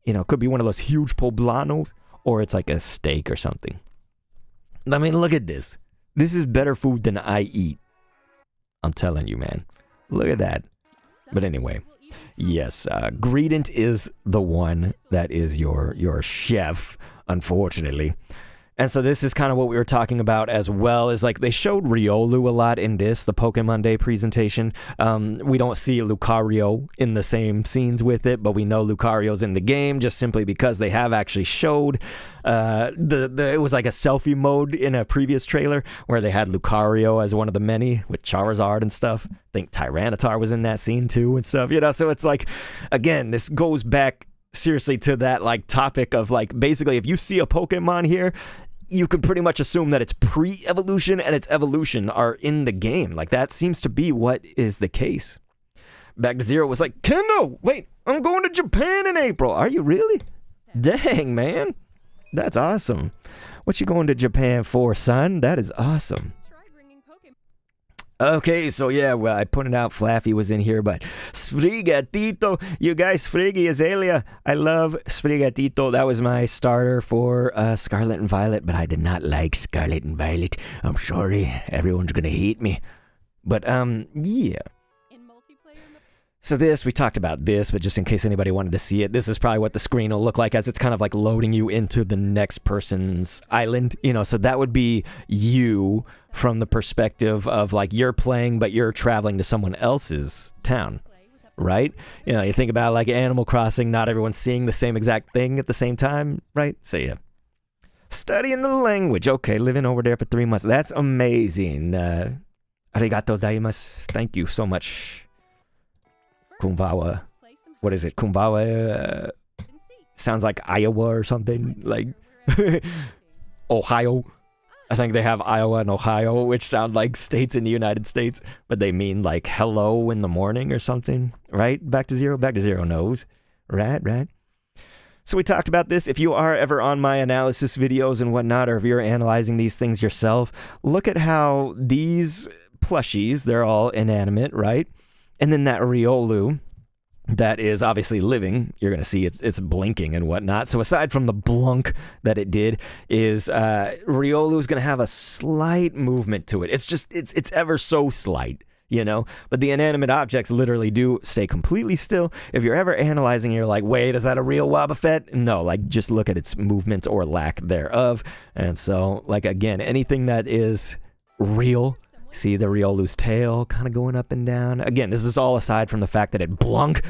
It could be one of those huge poblanos or it's like a steak or something. I mean, look at this. This is better food than I eat. I'm telling you, man. Look at that. But anyway. Yes, Greedent is the one that is your chef, unfortunately. And so this is kind of what we were talking about as well, is like they showed Riolu a lot in this, the Pokemon Day presentation. We don't see Lucario in the same scenes with it, but we know Lucario's in the game just simply because they have actually showed it was like a selfie mode in a previous trailer where they had Lucario as one of the many with Charizard and stuff. I think Tyranitar was in that scene too and stuff, you know, so it's like, again, this goes back seriously to that like topic of like, basically if you see a Pokemon here, you could pretty much assume that its pre-evolution and its evolution are in the game. Like, that seems to be what is the case. Back to Zero was like, Kendo, wait, I'm going to Japan in April. Are you really? Dang, man. That's awesome. What you going to Japan for, son? That is awesome. Okay, so yeah, well, I pointed out Flaffy was in here, but Sprigatito, you guys, Friggy Azalea. I love Sprigatito. That was my starter for Scarlet and Violet, but I did not like Scarlet and Violet. I'm sorry, everyone's gonna hate me. But, yeah. So this, we talked about this, but just in case anybody wanted to see it, this is probably what the screen will look like as it's kind of like loading you into the next person's island, you know, so that would be you from the perspective of like you're playing, but you're traveling to someone else's town, right? You know, you think about like Animal Crossing, not everyone's seeing the same exact thing at the same time, right? So yeah. Studying the language. Okay, living over there for 3 months. That's amazing. Arigato daimasu. Thank you so much. Kumbawa. What is it? Kumbawa sounds like Iowa or something. Like Ohio. I think they have Iowa and Ohio, which sound like states in the United States, but they mean like hello in the morning or something, right? Back to Zero? Back to Zero knows. Right. So we talked about this. If you are ever on my analysis videos and whatnot, or if you're analyzing these things yourself, look at how these plushies, they're all inanimate, right? And then that Riolu, that is obviously living, you're going to see it's blinking and whatnot. So aside from the blunk that it did, is Riolu is going to have a slight movement to it. It's just, it's ever so slight, you know? But the inanimate objects literally do stay completely still. If you're ever analyzing, you're like, wait, is that a real Wobbuffet? No, like just look at its movements or lack thereof. And so, like, again, anything that is real. See the Riolu's tail kind of going up and down. Again, this is all aside from the fact that it blunk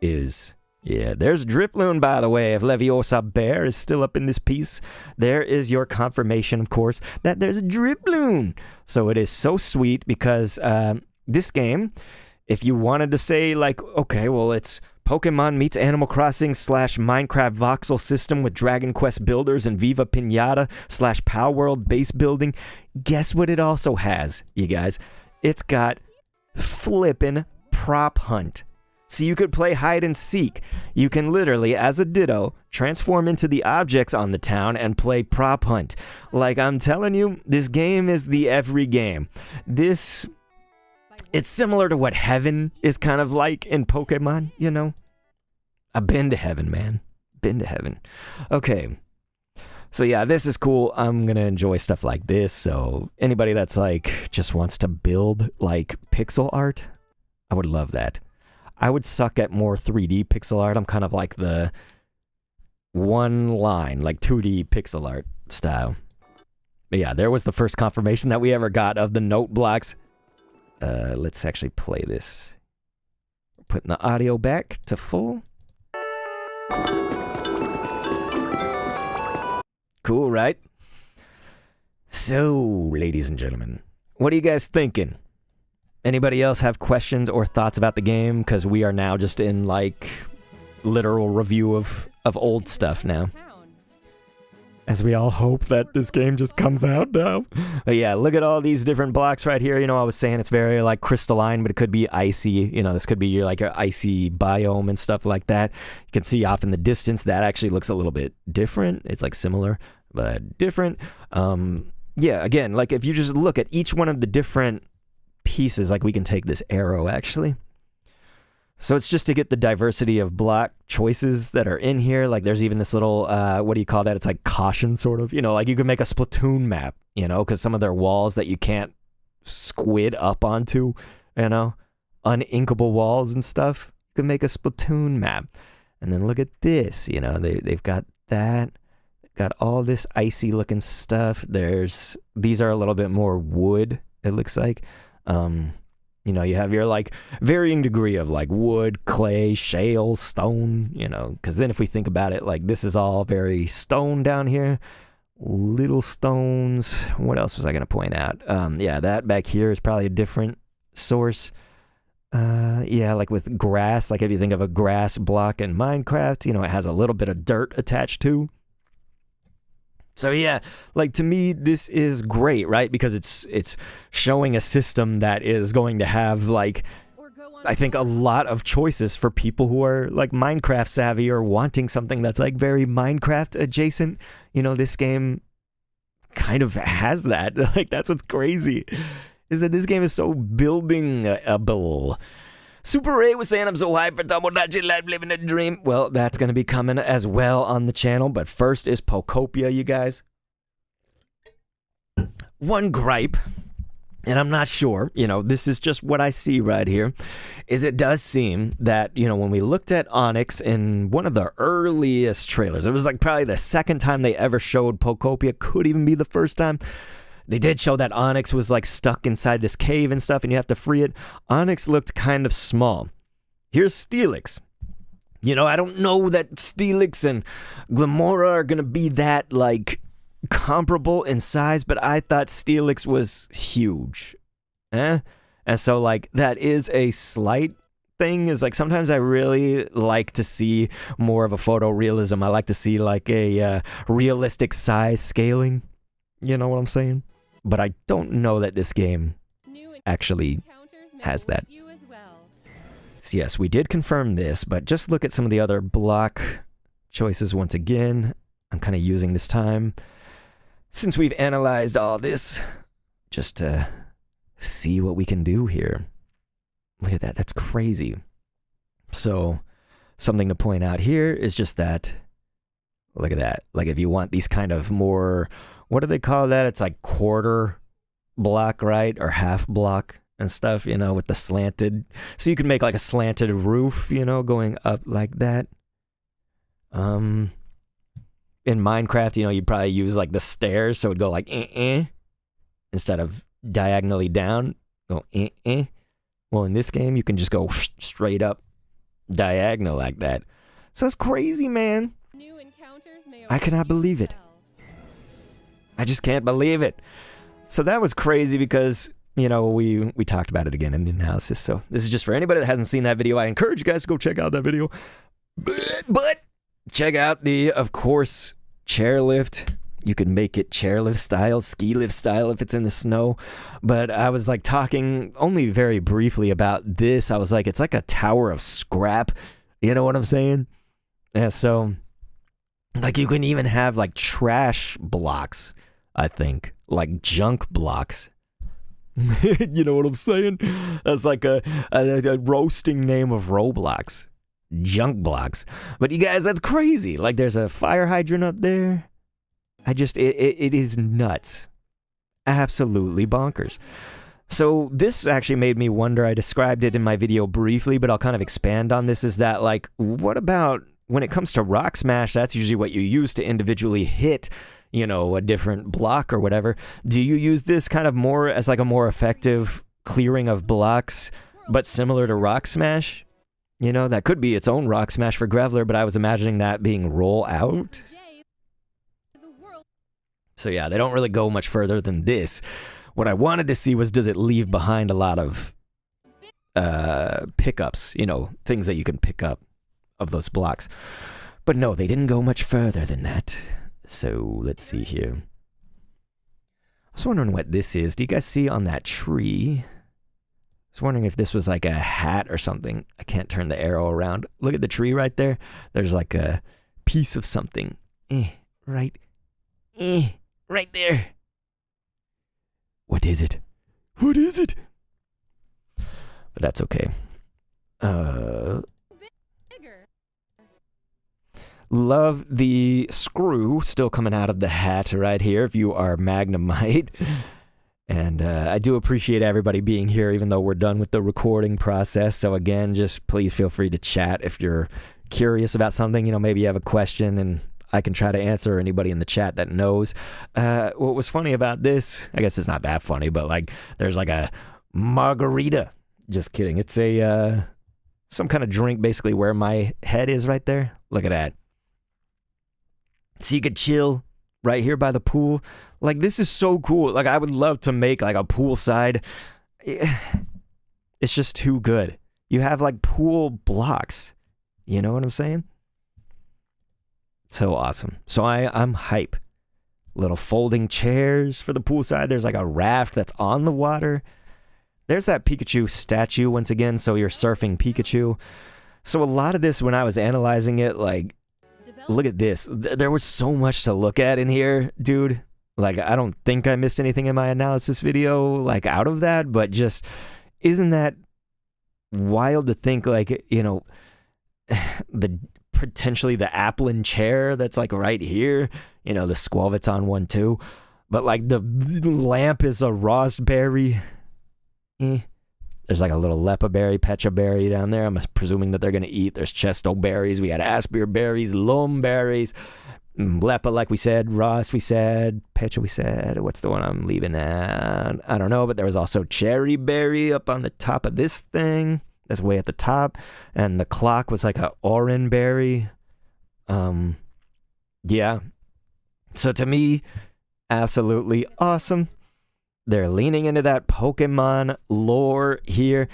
is... Yeah, there's Drifloon, by the way. If Leviosa Bear is still up in this piece, there is your confirmation, of course, that there's Drifloon. So it is so sweet because this game, if you wanted to say, like, okay, well, it's Pokemon meets Animal Crossing / Minecraft voxel system with Dragon Quest builders and Viva Pinata / Pow World base building. Guess what it also has, you guys? It's got flippin' prop hunt. So you could play hide and seek. You can literally, as a Ditto, transform into the objects on the town and play prop hunt. Like, I'm telling you, this game is the every game. It's similar to what heaven is kind of like in Pokemon, you know? I've been to heaven, man. Been to heaven. Okay. So yeah, this is cool. I'm gonna enjoy stuff like this. So anybody that's like, just wants to build like pixel art, I would love that. I would suck at more 3D pixel art. I'm kind of like the one line, like 2D pixel art style. But yeah, there was the first confirmation that we ever got of the note blocks. Let's actually play this. Putting the audio back to full. Cool, right? So, ladies and gentlemen, what are you guys thinking? Anybody else have questions or thoughts about the game? Because we are now just in, like, literal review of old stuff now. As we all hope that this game just comes out now. But yeah, look at all these different blocks right here. You know, I was saying it's very, like, crystalline, but it could be icy. You know, this could be, like, an icy biome and stuff like that. You can see off in the distance, that actually looks a little bit different. It's, like, similar, but different. Yeah, again, like, if you just look at each one of the different pieces, like, we can take this arrow, actually. So it's just to get the diversity of block choices that are in here. Like, there's even this little, what do you call that? It's like caution, sort of. You know, like, you can make a Splatoon map, you know, because some of their walls that you can't squid up onto, you know, uninkable walls and stuff. You can make a Splatoon map. And then look at this, you know, they've got that. Got all this icy looking stuff. These are a little bit more wood, it looks like. You know, you have your like varying degree of like wood, clay, shale, stone, you know, because then if we think about it, like this is all very stone down here. Little stones. What else was I going to point out? Yeah, that back here is probably a different source. Yeah, like with grass, like if you think of a grass block in Minecraft, you know, it has a little bit of dirt attached to. So yeah, like to me, this is great, right? Because it's showing a system that is going to have like, I think a lot of choices for people who are like Minecraft savvy or wanting something that's like very Minecraft adjacent. You know, this game kind of has that. Like that's what's crazy, is that this game is so building-able. Super Ray was saying, I'm so hyped for Tomodachi Life living a dream. Well, that's going to be coming as well on the channel, but first is Pokopia, you guys. One gripe, and I'm not sure, you know, this is just what I see right here, is it does seem that, you know, when we looked at Onyx in one of the earliest trailers, it was like probably the second time they ever showed Pokopia, could even be the first time. They did show that Onyx was like stuck inside this cave and stuff and you have to free it. Onyx looked kind of small. Here's Steelix. You know, I don't know that Steelix and Glamora are going to be that like comparable in size, but I thought Steelix was huge. And so like that is a slight thing, is like sometimes I really like to see more of a photorealism. I like to see like a realistic size scaling. You know what I'm saying? But I don't know that this game actually has that. So yes, we did confirm this, but just look at some of the other block choices once again. I'm kind of using this time, since we've analyzed all this, just to see what we can do here. Look at that, that's crazy. So, something to point out here is just that, look at that. Like if you want these kind of more, what do they call that? It's like quarter block, right? Or half block and stuff, you know, with the slanted. So you can make like a slanted roof, you know, going up like that. In Minecraft, you know, you'd probably use like the stairs, so it'd go like instead of diagonally down, go Well, in this game, you can just go straight up diagonal like that. So it's crazy, man. I cannot believe it. I just can't believe it. So that was crazy because, you know, we talked about it again in the analysis. So this is just for anybody that hasn't seen that video. I encourage you guys to go check out that video. But check out the, of course, chairlift. You can make it chairlift style, ski lift style if it's in the snow. But I was like talking only very briefly about this. I was like, it's like a tower of scrap. You know what I'm saying? Yeah, so like you can even have like trash blocks, I think, like junk blocks. You know what I'm saying? That's like a roasting name of Roblox. Junk blocks. But you guys, that's crazy. Like there's a fire hydrant up there. It is nuts. Absolutely bonkers. So this actually made me wonder, I described it in my video briefly, but I'll kind of expand on this, is that like, what about when it comes to Rock Smash, that's usually what you use to individually hit, you know, a different block or whatever. Do you use this kind of more as like a more effective clearing of blocks, but similar to Rock Smash? You know, that could be its own Rock Smash for Graveler, but I was imagining that being roll out. So yeah, they don't really go much further than this. What I wanted to see was, does it leave behind a lot of pickups, you know, things that you can pick up of those blocks. But no, they didn't go much further than that. So let's see here. I was wondering what this is. Do you guys see on that tree? I was wondering if this was like a hat or something. I can't turn the arrow around. Look at the tree right there. There's like a piece of something. Right there. What is it? What is it? But that's okay. Love the screw still coming out of the hat right here if you are Magnemite. And I do appreciate everybody being here, even though we're done with the recording process. So again, just please feel free to chat if you're curious about something. You know, maybe you have a question and I can try to answer anybody in the chat that knows. What was funny about this, I guess it's not that funny, but like there's like a margarita. Just kidding. It's a some kind of drink basically where my head is right there. Look at that. So you could chill right here by the pool. Like, this is so cool. Like, I would love to make like a poolside. It's just too good. You have like pool blocks. You know what I'm saying? So awesome. So I'm hype. Little folding chairs for the poolside. There's like a raft that's on the water. There's that Pikachu statue once again. So you're surfing Pikachu. So a lot of this, when I was analyzing it, like, look at this. There was so much to look at in here, dude. Like, I don't think I missed anything in my analysis video, like, out of that, but just, isn't that wild to think, like, you know, potentially the Applin chair that's, like, right here, you know, the Squelvaton one, too, but, like, the lamp is a raspberry. There's like a little Lepa berry, Pecha berry down there. I'm presuming that they're going to eat. There's Chesto berries. We had Aspir berries, Lum berries, Lepa, like we said, Ross, we said, Pecha, we said. What's the one I'm leaving out? I don't know, but there was also Cherry berry up on the top of this thing. That's way at the top. And the clock was like a Oran berry. Yeah. So to me, absolutely awesome. They're leaning into that Pokemon lore here.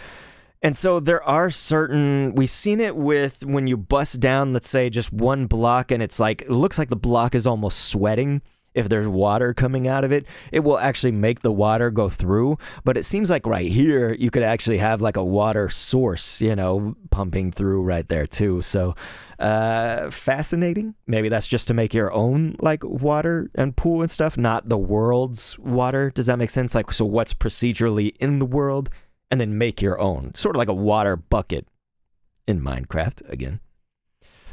And so there are certain, we've seen it with when you bust down, let's say, just one block, and it's like, it looks like the block is almost sweating. If there's water coming out of it, it will actually make the water go through. But it seems like right here, you could actually have like a water source, you know, pumping through right there too. So fascinating. Maybe that's just to make your own like water and pool and stuff, not the world's water. Does that make sense? Like, so what's procedurally in the world, and then make your own, sort of like a water bucket in Minecraft again.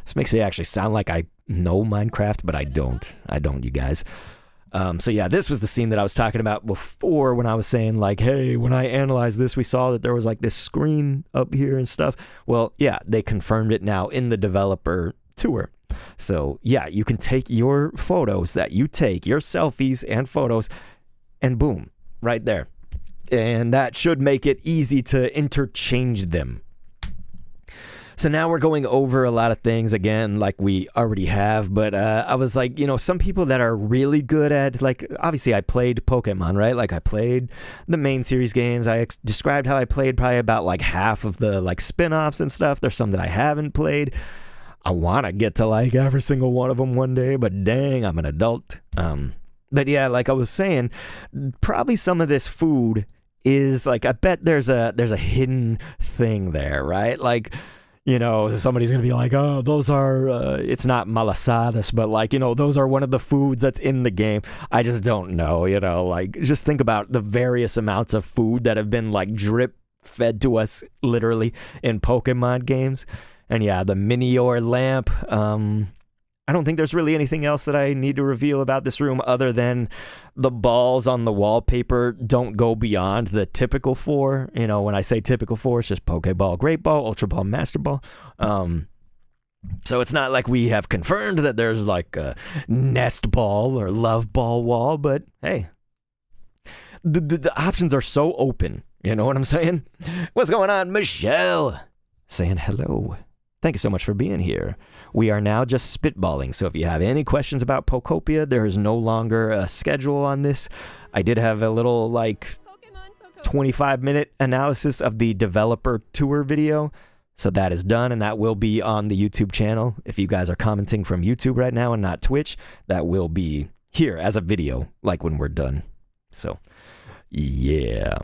This makes me actually sound like I know Minecraft, but I don't, you guys. So yeah, this was the scene that I was talking about before when I was saying like, hey, when I analyzed this, we saw that there was like this screen up here and stuff. Well, yeah, they confirmed it now in the developer tour. So yeah, you can take your photos that you take, your selfies and photos, and boom, right there. And that should make it easy to interchange them. So now we're going over a lot of things again, like we already have, but I was like, you know, some people that are really good at, like, obviously I played Pokemon, right? Like I played the main series games. I described how I played probably about like half of the like spin-offs and stuff. There's some that I haven't played. I want to get to like every single one of them one day, but dang, I'm an adult. But yeah, like I was saying, probably some of this food is like, I bet there's a hidden thing there, right? Like, you know, somebody's going to be like, oh, those are, it's not malasadas, but like, you know, those are one of the foods that's in the game. I just don't know, you know, like, just think about the various amounts of food that have been like drip fed to us literally in Pokemon games. And yeah, the Minior lamp, I don't think there's really anything else that I need to reveal about this room other than the balls on the wallpaper don't go beyond the typical 4. You know, when I say typical 4, it's just Pokeball, Great Ball, Ultra Ball, Master Ball. So it's not like we have confirmed that there's like a Nest Ball or Love Ball wall, but hey, the options are so open. You know what I'm saying? What's going on, Michelle? Saying hello. Thank you so much for being here. We are now just spitballing, so if you have any questions about Pokopia, there is no longer a schedule on this. I did have a little, like, 25-minute analysis of the developer tour video, so that is done, and that will be on the YouTube channel. If you guys are commenting from YouTube right now and not Twitch, that will be here as a video, like when we're done. So, yeah.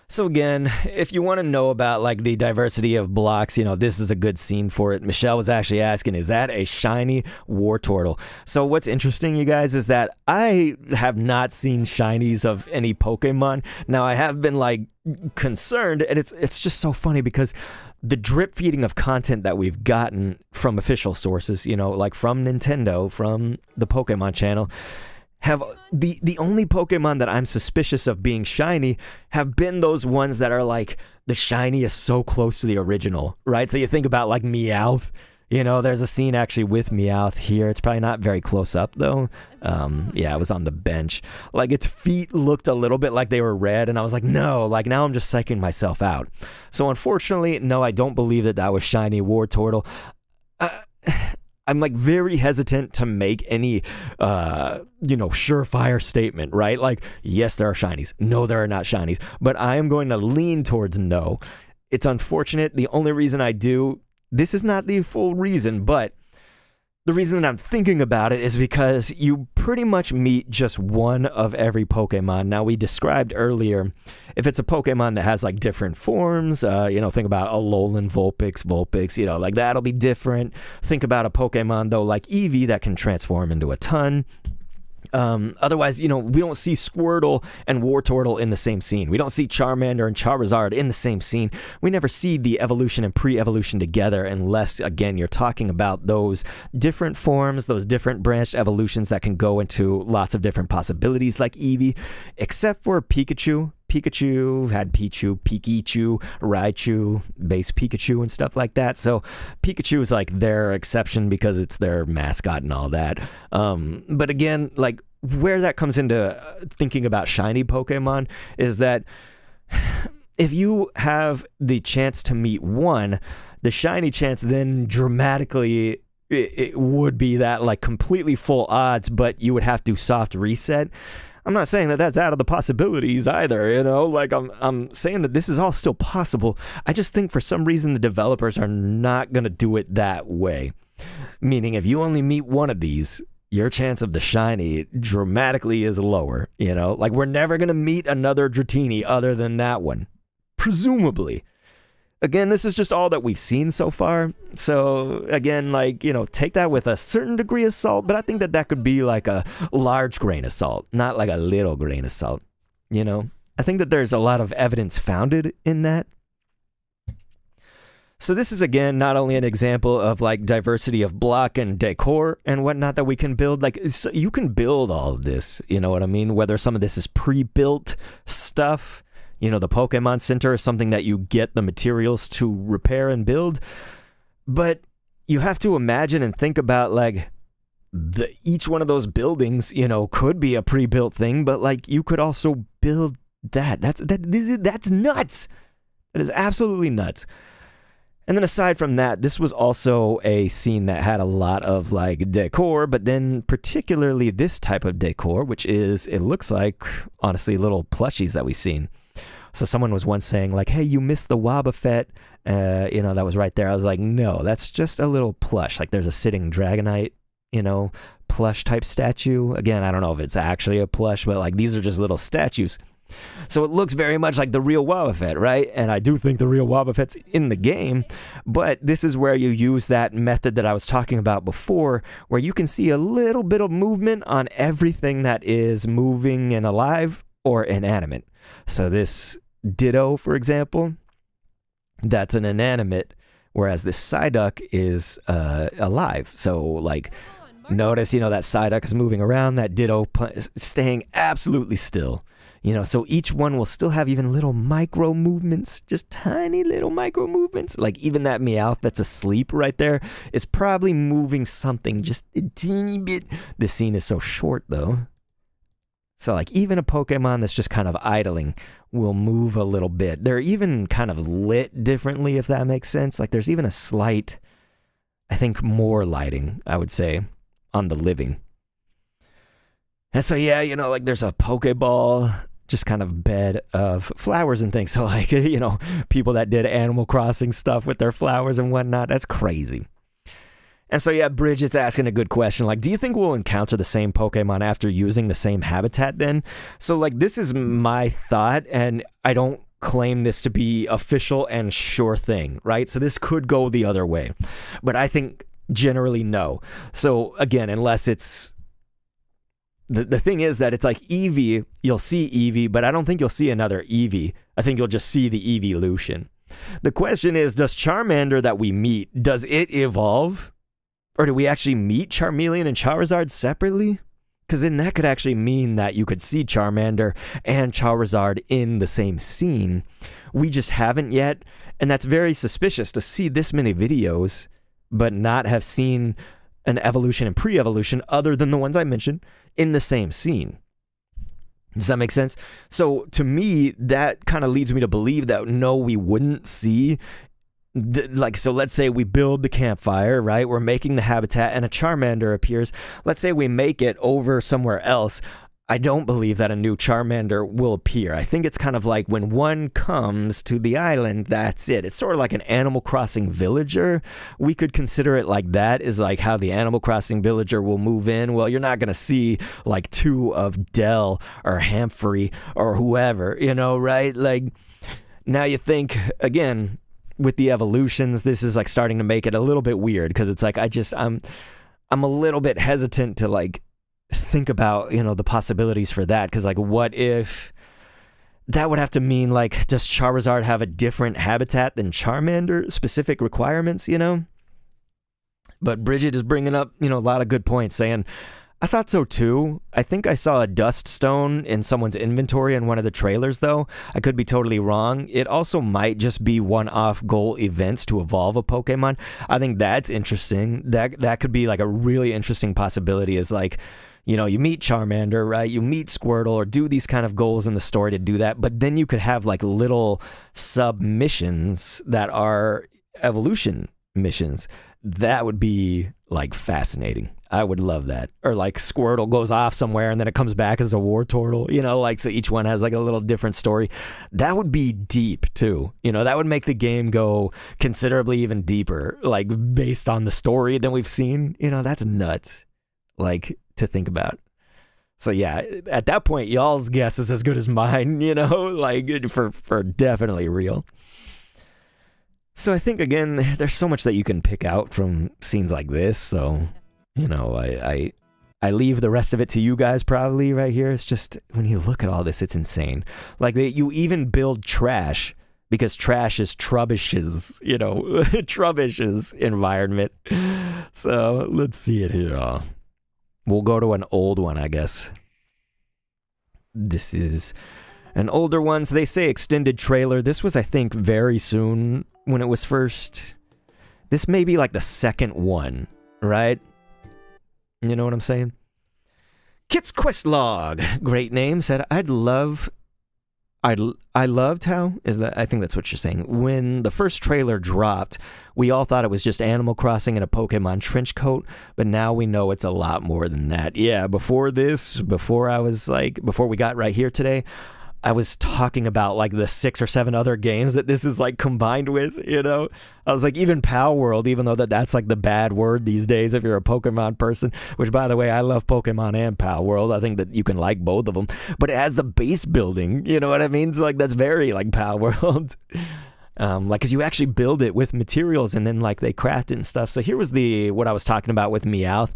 So again, if you want to know about like the diversity of blocks, you know, this is a good scene for it. Michelle was actually asking, is that a shiny Wartortle? So what's interesting, you guys, is that I have not seen shinies of any Pokemon. Now I have been like concerned, and it's just so funny because the drip feeding of content that we've gotten from official sources, you know, like from Nintendo, from the Pokemon channel, have the only Pokemon that I'm suspicious of being shiny have been those ones that are like the shiny is so close to the original, right? So you think about like Meowth, You know, there's a scene actually with Meowth here. It's probably not very close up, though. Yeah, it was on the bench. Like, its feet looked a little bit like they were red, and I was like, no, like, now I'm just psyching myself out. So, unfortunately, no, I don't believe that that was shiny Wartortle. I'm, like, very hesitant to make any, surefire statement, right? Like, yes, there are shinies. No, there are not shinies. But I am going to lean towards no. It's unfortunate. The only reason I do... This is not the full reason, but the reason that I'm thinking about it is because you pretty much meet just one of every Pokemon. Now, we described earlier, if it's a Pokemon that has like different forms, think about Alolan Vulpix, like that'll be different. Think about a Pokemon, though, like Eevee that can transform into a ton. Otherwise, we don't see Squirtle and Wartortle in the same scene. We don't see Charmander and Charizard in the same scene. We never see the evolution and pre-evolution together unless, again, you're talking about those different forms, those different branched evolutions that can go into lots of different possibilities like Eevee, except for Pikachu. Pikachu had Pichu, Raichu, base Pikachu and stuff like that. So Pikachu is like their exception because it's their mascot and all that. But again, like where that comes into thinking about shiny Pokemon is that if you have the chance to meet one, the shiny chance then dramatically it would be that like completely full odds, but you would have to soft reset. I'm not saying that that's out of the possibilities either, like I'm saying that this is all still possible. I just think for some reason the developers are not going to do it that way. Meaning if you only meet one of these, your chance of the shiny dramatically is lower, like we're never going to meet another Dratini other than that one. Presumably. Again, this is just all that we've seen so far. So, again, take that with a certain degree of salt, but I think that could be like a large grain of salt, not like a little grain of salt, I think that there's a lot of evidence founded in that. So this is, again, not only an example of, like, diversity of block and decor and whatnot that we can build. Like, so you can build all of this, you know what I mean? Whether some of this is pre-built stuff... the Pokemon Center is something that you get the materials to repair and build. But you have to imagine and think about, like, each one of those buildings, could be a pre-built thing, but, like, you could also build that. That's nuts. That is absolutely nuts. And then aside from that, this was also a scene that had a lot of, like, decor, but then particularly this type of decor, which is, it looks like, honestly, little plushies that we've seen. So someone was once saying, like, hey, you missed the Wobbuffet, that was right there. I was like, no, that's just a little plush. Like, there's a sitting Dragonite, plush type statue. Again, I don't know if it's actually a plush, but, like, these are just little statues. So it looks very much like the real Wobbuffet, right? And I do think the real Wobbuffet's in the game, but this is where you use that method that I was talking about before, where you can see a little bit of movement on everything that is moving and alive or inanimate. So this Ditto, for example, that's an inanimate, whereas this Psyduck is alive. So, like, notice, that Psyduck is moving around, that Ditto staying absolutely still. So each one will still have even little micro movements, just tiny little micro movements. Like even that Meowth that's asleep right there is probably moving something just a teeny bit. This scene is so short, though. So, like, even a Pokemon that's just kind of idling will move a little bit. They're even kind of lit differently, if that makes sense. Like, there's even a slight, I think, more lighting, I would say, on the living. And so, yeah, like, there's a Pokeball, just kind of bed of flowers and things. So, like, people that did Animal Crossing stuff with their flowers and whatnot, that's crazy. And so, yeah, Bridget's asking a good question. Like, do you think we'll encounter the same Pokemon after using the same habitat then? So, like, this is my thought, and I don't claim this to be official and sure thing, right? So this could go the other way. But I think generally no. So, again, unless it's... The thing is that it's like Eevee, you'll see Eevee, but I don't think you'll see another Eevee. I think you'll just see the evolution. The question is, does Charmander that we meet, does it evolve? Or do we actually meet Charmeleon and Charizard separately? Because then that could actually mean that you could see Charmander and Charizard in the same scene. We just haven't yet, and that's very suspicious to see this many videos but not have seen an evolution and pre-evolution other than the ones I mentioned in the same scene. Does that make sense? So to me, that kind of leads me to believe that no, we wouldn't see. So let's say we build the campfire, right? We're making the habitat and a Charmander appears. Let's say we make it over somewhere else. I don't believe that a new Charmander will appear. I think it's kind of like when one comes to the island, that's it. It's sort of like an Animal Crossing villager. We could consider it like that, is like how the Animal Crossing villager will move in. Well, you're not going to see like two of Dell or Humphrey or whoever, you know, right? Like now you think, again, with the evolutions, this is like starting to make it a little bit weird because it's like I'm a little bit hesitant to like think about, you know, the possibilities for that, because like what if that would have to mean like, does Charizard have a different habitat than Charmander, specific requirements, you know? But Bridget is bringing up, you know, a lot of good points, saying I thought so too. I think I saw a dust stone in someone's inventory in one of the trailers though. I could be totally wrong. It also might just be one-off goal events to evolve a Pokemon. I think that's interesting. That could be like a really interesting possibility, is like, you know, you meet Charmander, right? You meet Squirtle, or do these kind of goals in the story to do that. But then you could have like little submissions that are evolution missions. That would be like fascinating. I would love that. Or like Squirtle goes off somewhere and then it comes back as a Wartortle, you know, like so each one has like a little different story. That would be deep too. You know, that would make the game go considerably even deeper, like based on the story than we've seen. You know, that's nuts. Like to think about. So yeah, at that point, y'all's guess is as good as mine, you know, like for definitely real. So I think, again, there's so much that you can pick out from scenes like this. So, you know, I leave the rest of it to you guys probably right here. It's just, when you look at all this, it's insane. Like, you even build trash, because trash is Trubbish's, you know, Trubbish's environment. So let's see it here. We'll go to an old one, I guess. This is an older one. So they say extended trailer. This was, I think, very soon when it was first. This may be like the second one, right? You know what I'm saying? Kit's Quest Log, great name, said, I loved how, I think that's what you're saying. When the first trailer dropped, we all thought it was just Animal Crossing in a Pokemon trench coat, but now we know it's a lot more than that. Yeah, before we got right here today, I was talking about like the 6 or 7 other games that this is like combined with, you know? I was like, even Pal World, even though that's like the bad word these days if you're a Pokemon person, which by the way, I love Pokemon and Pal World. I think that you can like both of them, but it has the base building, you know what I mean? So like that's very like Pal World. Like, cause you actually build it with materials and then like they craft it and stuff. So here was what I was talking about with Meowth.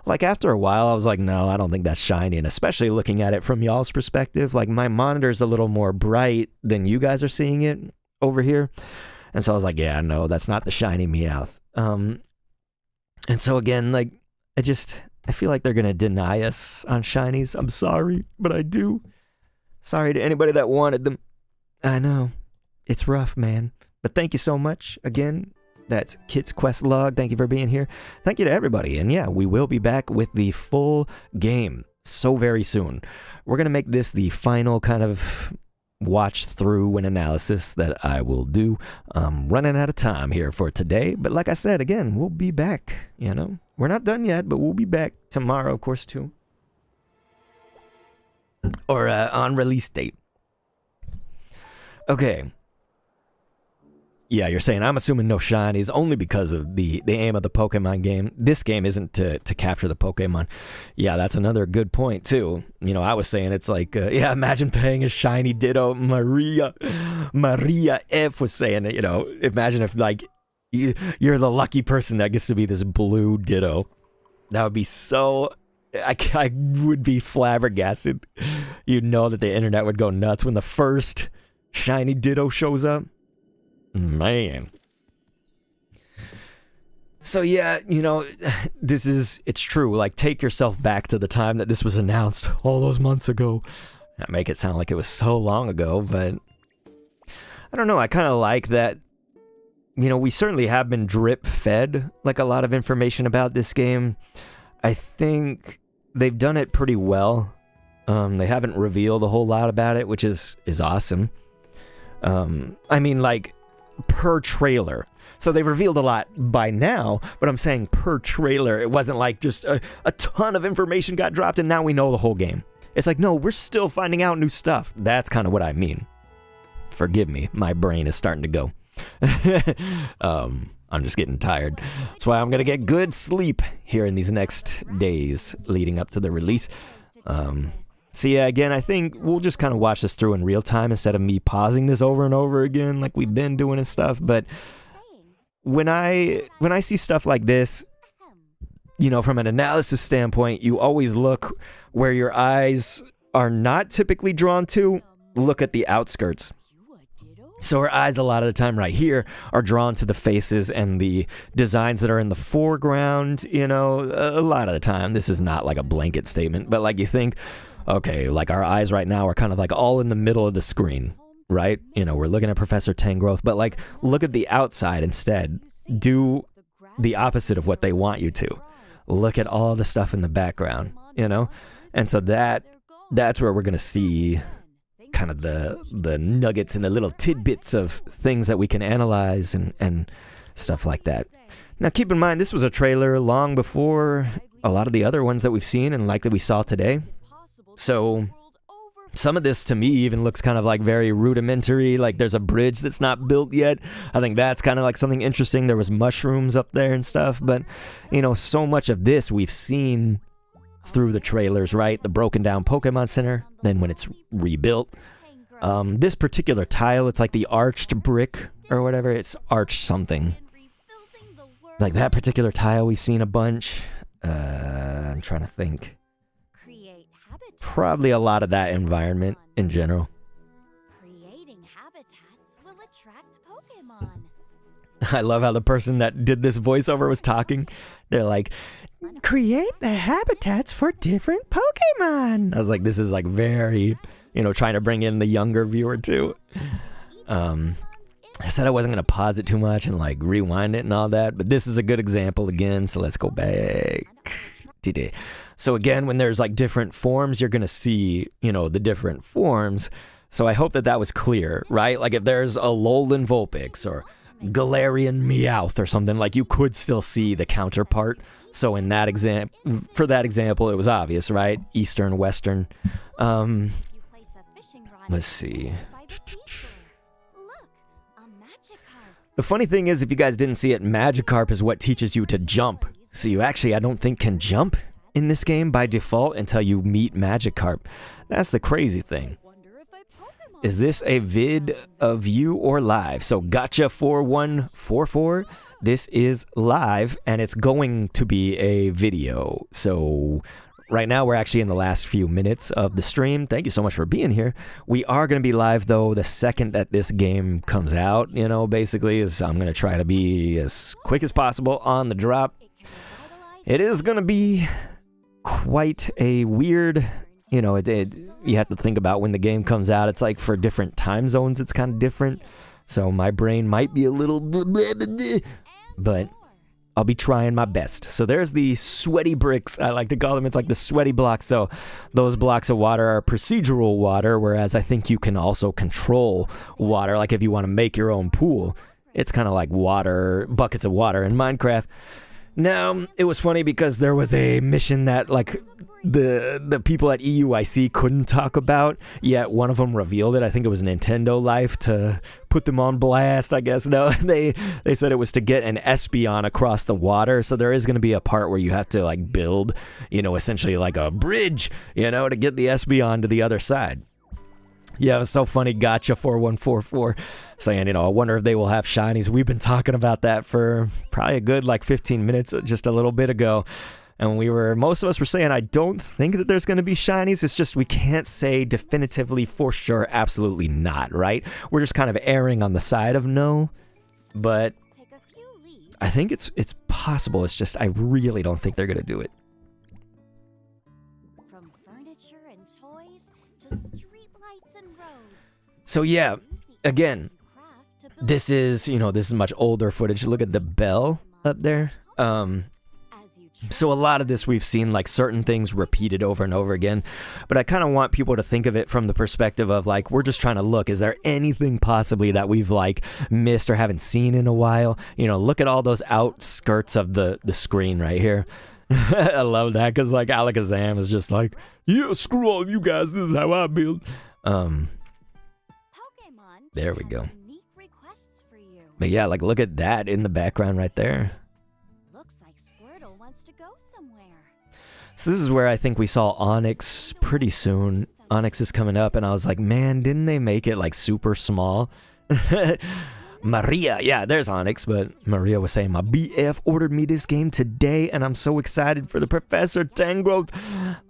Like after a while, I was like, no, I don't think that's shiny. And especially looking at it from y'all's perspective, like my monitor's a little more bright than you guys are seeing it over here. And so I was like, yeah, no, that's not the shiny Meowth. And so again, like, I feel like they're going to deny us on shinies. I'm sorry, but I do. Sorry to anybody that wanted them. I know. It's rough, man. But thank you so much. Again, that's Kit's Quest Log. Thank you for being here. Thank you to everybody. And yeah, we will be back with the full game so very soon. We're going to make this the final kind of watch through and analysis that I will do. I'm running out of time here for today. But like I said, again, we'll be back. You know, we're not done yet, but we'll be back tomorrow, of course, too. Or on release date. Okay. Yeah, you're saying I'm assuming no shinies only because of the aim of the Pokemon game. This game isn't to capture the Pokemon. Yeah, that's another good point too. You know, I was saying it's like, yeah, imagine paying a shiny Ditto. Maria F was saying it, you know, imagine if like you're the lucky person that gets to be this blue Ditto. That would be so, I would be flabbergasted. You know that the internet would go nuts when the first shiny Ditto shows up. Man. So yeah, you know, it's true. Like, take yourself back to the time that this was announced all those months ago. Not make it sound like it was so long ago, but I don't know. I kind of like that we certainly have been drip fed like a lot of information about this game. I think they've done it pretty well. They haven't revealed a whole lot about it, which is awesome. I mean, like, per trailer. So they've revealed a lot by now, but I'm saying per trailer. It wasn't like just a ton of information got dropped and now we know the whole game. It's like, no, we're still finding out new stuff. That's kind of what I mean. Forgive me, my brain is starting to go. I'm just getting tired. That's why I'm going to get good sleep here in these next days leading up to the release. So yeah, again, I think we'll just kind of watch this through in real time instead of me pausing this over and over again like we've been doing and stuff. But when I see stuff like this, from an analysis standpoint, you always look where your eyes are not typically drawn to. Look at the outskirts. So our eyes a lot of the time right here are drawn to the faces and the designs that are in the foreground, a lot of the time. This is not like a blanket statement, but like you think, okay, like our eyes right now are kind of like all in the middle of the screen, right? We're looking at Professor Tangrowth, but like look at the outside instead. Do the opposite of what they want you to. Look at all the stuff in the background, And so that's where we're going to see kind of the nuggets and the little tidbits of things that we can analyze and stuff like that. Now, keep in mind, this was a trailer long before a lot of the other ones that we've seen and like that we saw today. So some of this to me even looks kind of like very rudimentary, like there's a bridge that's not built yet. I think that's kind of like something interesting. There was mushrooms up there and stuff, but so much of this we've seen through the trailers, right? The broken down Pokemon Center, then when it's rebuilt. This particular tile, it's like the arched brick or whatever, it's arched something. Like that particular tile we've seen a bunch. I'm trying to think. Probably a lot of that environment in general. Creating habitats will attract Pokemon. I love how the person that did this voiceover was talking. They're like, create the habitats for different Pokemon. I was like, this is like very, trying to bring in the younger viewer too. I said I wasn't going to pause it too much and like rewind it and all that, but this is a good example again, so let's go back. So again, when there's like different forms, you're going to see, the different forms. So I hope that was clear, right? Like if there's a Alolan Vulpix or Galarian Meowth or something, like you could still see the counterpart. So in that for that example, it was obvious, right? Eastern, Western. Let's see. The funny thing is, if you guys didn't see it, Magikarp is what teaches you to jump. So you actually, I don't think, can jump in this game by default until you meet Magikarp. That's the crazy thing. Is this a vid of you or live? So gotcha 4144. This is live and it's going to be a video. So right now we're actually in the last few minutes of the stream. Thank you so much for being here. We are going to be live though the second that this game comes out, basically is I'm going to try to be as quick as possible on the drop. It is going to be quite a weird, you have to think about when the game comes out. It's like for different time zones, it's kind of different. So my brain might be a little, but I'll be trying my best. So there's the sweaty bricks, I like to call them. It's like the sweaty blocks. So those blocks of water are procedural water, whereas I think you can also control water. Like if you want to make your own pool, it's kind of like water, buckets of water in Minecraft. Now, it was funny because there was a mission that like the people at EUIC couldn't talk about, yet one of them revealed it. I think it was Nintendo Life to put them on blast, I guess. No, they said it was to get an Espeon across the water, so there is going to be a part where you have to like build, essentially like a bridge, to get the Espeon to the other side. Yeah, it was so funny. Gotcha 4144 saying, I wonder if they will have shinies. We've been talking about that for probably a good 15 minutes, just a little bit ago. And most of us were saying, I don't think that there's going to be shinies. It's just we can't say definitively for sure, absolutely not, right? We're just kind of erring on the side of no. But I think it's possible. It's just I really don't think they're going to do it. From furniture and toys to street lights and roads. So yeah, again, this is, this is much older footage. Look at the bell up there. So a lot of this we've seen like certain things repeated over and over again, but I kind of want people to think of it from the perspective of like, we're just trying to look, is there anything possibly that we've like missed or haven't seen in a while? Look at all those outskirts of the screen right here. I love that because like Alakazam is just like, yeah, screw all of you guys, this is how I build. There we go. But yeah, like look at that in the background right there. So this is where I think we saw Onyx pretty soon. Onyx is coming up, and I was like, man, didn't they make it like super small? Maria, yeah, there's Onyx, but Maria was saying, my BF ordered me this game today, and I'm so excited for the Professor Tangrowth.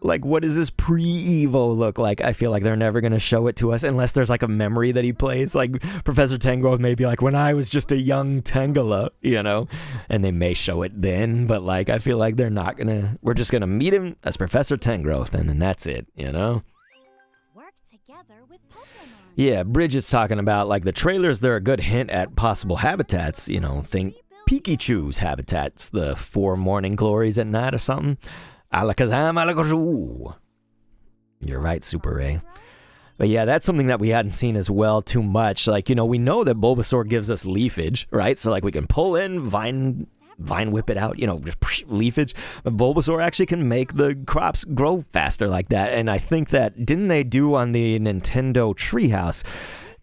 Like, what does this pre-Evo look like? I feel like they're never going to show it to us unless there's like a memory that he plays. Like, Professor Tangrowth may be like, when I was just a young Tangela, and they may show it then, but like, I feel like they're not going to, we're just going to meet him as Professor Tangrowth, and then that's it, Work together with Pokemon. Yeah, Bridget's talking about, like, the trailers, they're a good hint at possible habitats, think Pikachu's habitats, the 4 morning glories at night or something. Alakazam, Alakazoo. You're right, Super Ray. But yeah, that's something that we hadn't seen as well too much. Like, we know that Bulbasaur gives us leafage, right? So, like, we can pull in, vine whip it out, just leafage. But Bulbasaur actually can make the crops grow faster like that. And I think that, didn't they do on the Nintendo Treehouse,